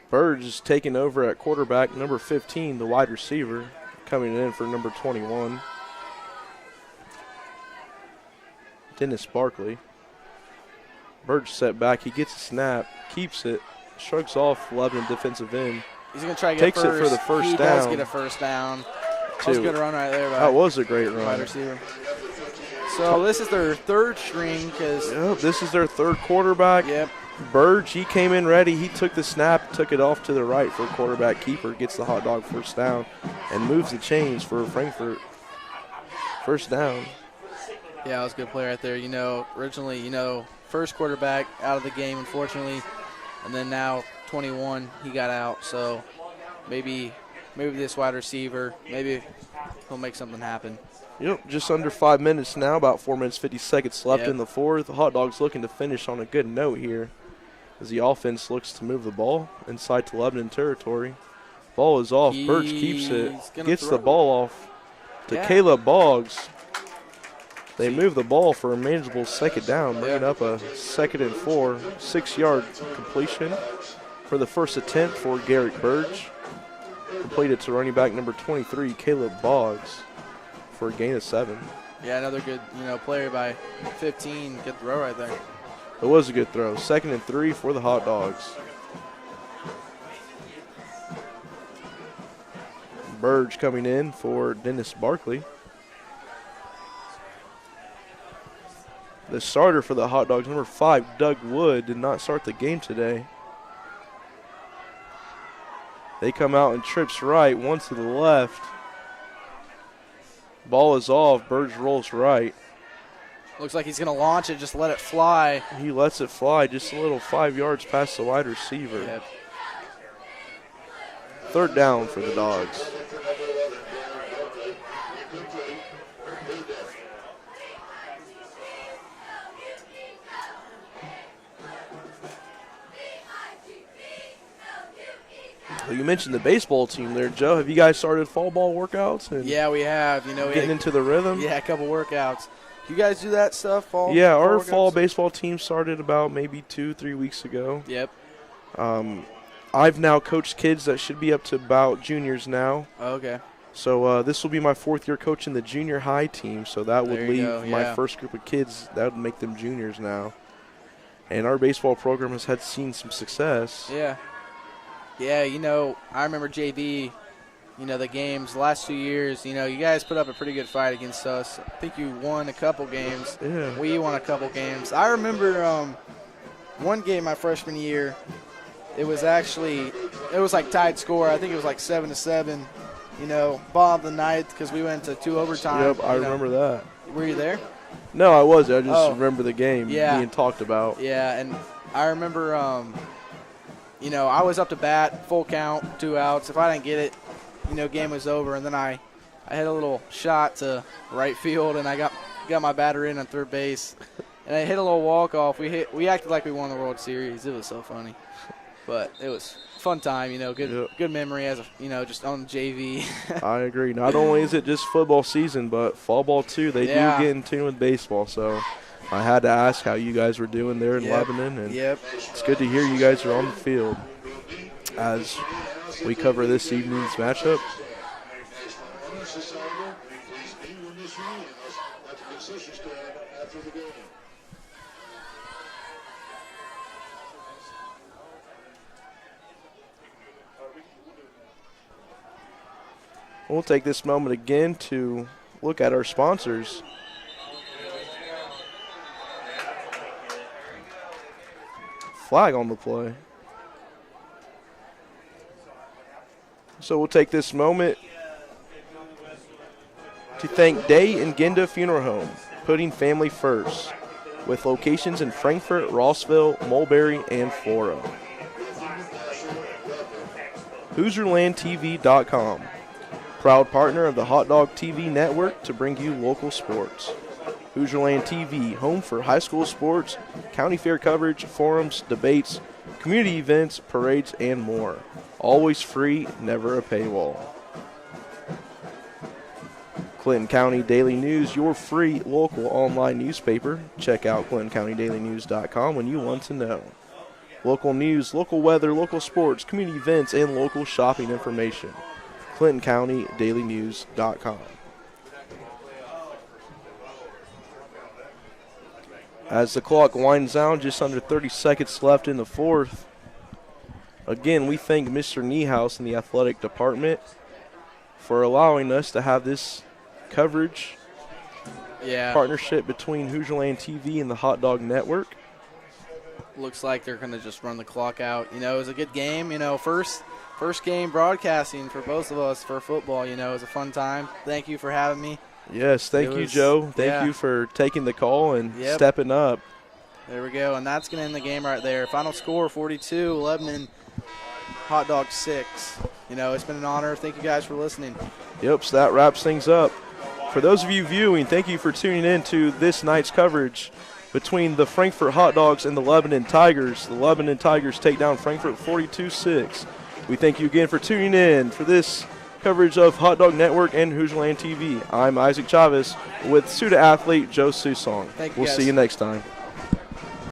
Burge is taking over at quarterback, number 15, the wide receiver, coming in for number 21. Dennis Barkley. Burge set back. He gets a snap, keeps it, shrugs off Lebanon defensive end. He's going to try to get Takes first. it for the first he down. He does get a first down. That was a good run right there by that was a great wide run. receiver. So this is their third string because Yep, this is their third quarterback. Yep. Burge, he came in ready. He took the snap, took it off to the right for quarterback keeper, gets the hot dog first down, and moves the chains for Frankfort. First down. Yeah, that was a good play right there. Originally, first quarterback out of the game, unfortunately, and then now 21, he got out. So maybe this wide receiver, maybe he'll make something happen. Yep, just under 5 minutes now, about 4 minutes, 50 seconds left Yep. in the fourth. The Hot Dogs looking to finish on a good note here as the offense looks to move the ball inside to Lebanon territory. Ball is off. Birch keeps it, gets the ball off to Caleb Boggs. They move the ball for a manageable second down, bringing up a 2nd and 4, 6-yard completion for the first attempt for Garrett Burge. Completed to running back number 23, Caleb Boggs, for a gain of 7. Yeah, another good, player by 15. Good throw right there. It was a good throw. 2nd and 3 for the Hot Dogs. Burge coming in for Dennis Barkley. The starter for the Hot Dogs, number 5, Doug Wood, did not start the game today. They come out and trips right, one to the left. Ball is off. Burge rolls right. Looks like he's going to launch it, just let it fly. He lets it fly just a little 5 yards past the wide receiver. Yep. Third down for the Dogs. Well, you mentioned the baseball team there, Joe. Have you guys started fall ball workouts? And Yeah, we have. getting into the rhythm? Yeah, a couple workouts. You guys do that stuff, fall? Yeah, our workouts? fall baseball team started about maybe 2-3 weeks ago. Yep. I've now coached kids that should be up to about juniors now. Okay. So this will be my 4th year coaching the junior high team. So that would There you leave go, my yeah. first group of kids. That would make them juniors now. And our baseball program has seen some success. Yeah. Yeah, I remember JV, the games the last 2 years, you guys put up a pretty good fight against us. I think you won a couple games. Yeah. We won a couple games. I remember one game my freshman year, it was like tied score. I think it was like 7-7, ball of the ninth because we went to 2 overtime. Yep, I remember that. Were you there? No, I wasn't. I just remember the game being talked about. Yeah, and I remember, I was up to bat, full count, 2 outs. If I didn't get it, game was over. And then I hit a little shot to right field, and I got my batter in on third base. And I hit a little walk-off. We acted like we won the World Series. It was so funny. But it was a fun time, good memory as just on JV. I agree. Not only is it just football season, but fall ball too. They do get in tune with baseball. So I had to ask how you guys were doing there in Lebanon. And it's good to hear you guys are on the field as we cover this evening's matchup. We'll take this moment again to look at our sponsors. Flag on the play. So we'll take this moment to thank Day and Genda Funeral Home, putting family first, with locations in Frankfort, Rossville, Mulberry, and Flora. HoosierlandTV.com, proud partner of the Hot Dog TV network to bring you local sports. Hoosierland TV, home for high school sports, county fair coverage, forums, debates, community events, parades, and more. Always free, never a paywall. Clinton County Daily News, your free local online newspaper. Check out ClintonCountyDailyNews.com when you want to know. Local news, local weather, local sports, community events, and local shopping information. ClintonCountyDailyNews.com. As the clock winds down, just under 30 seconds left in the fourth. Again, we thank Mr. Niehaus and the athletic department for allowing us to have this coverage partnership between Hoosierland TV and the Hot Dog Network. Looks like they're going to just run the clock out. You know, it was a good game. You know, first game broadcasting for both of us for football. You know, it was a fun time. Thank you for having me. Yes, thank you, Joe. Thank you for taking the call and stepping up. There we go, and that's going to end the game right there. Final score, 42, Lebanon, Hot Dog 6. You know, it's been an honor. Thank you guys for listening. Yep, so that wraps things up. For those of you viewing, thank you for tuning in to this night's coverage between the Frankfort Hot Dogs and the Lebanon Tigers. The Lebanon Tigers take down Frankfort 42-6. We thank you again for tuning in for this coverage of Hot Dog Network and Hoosierland TV. I'm Isaac Chavez with student athlete Joe Susong. Thank you, We'll guys. see you next time.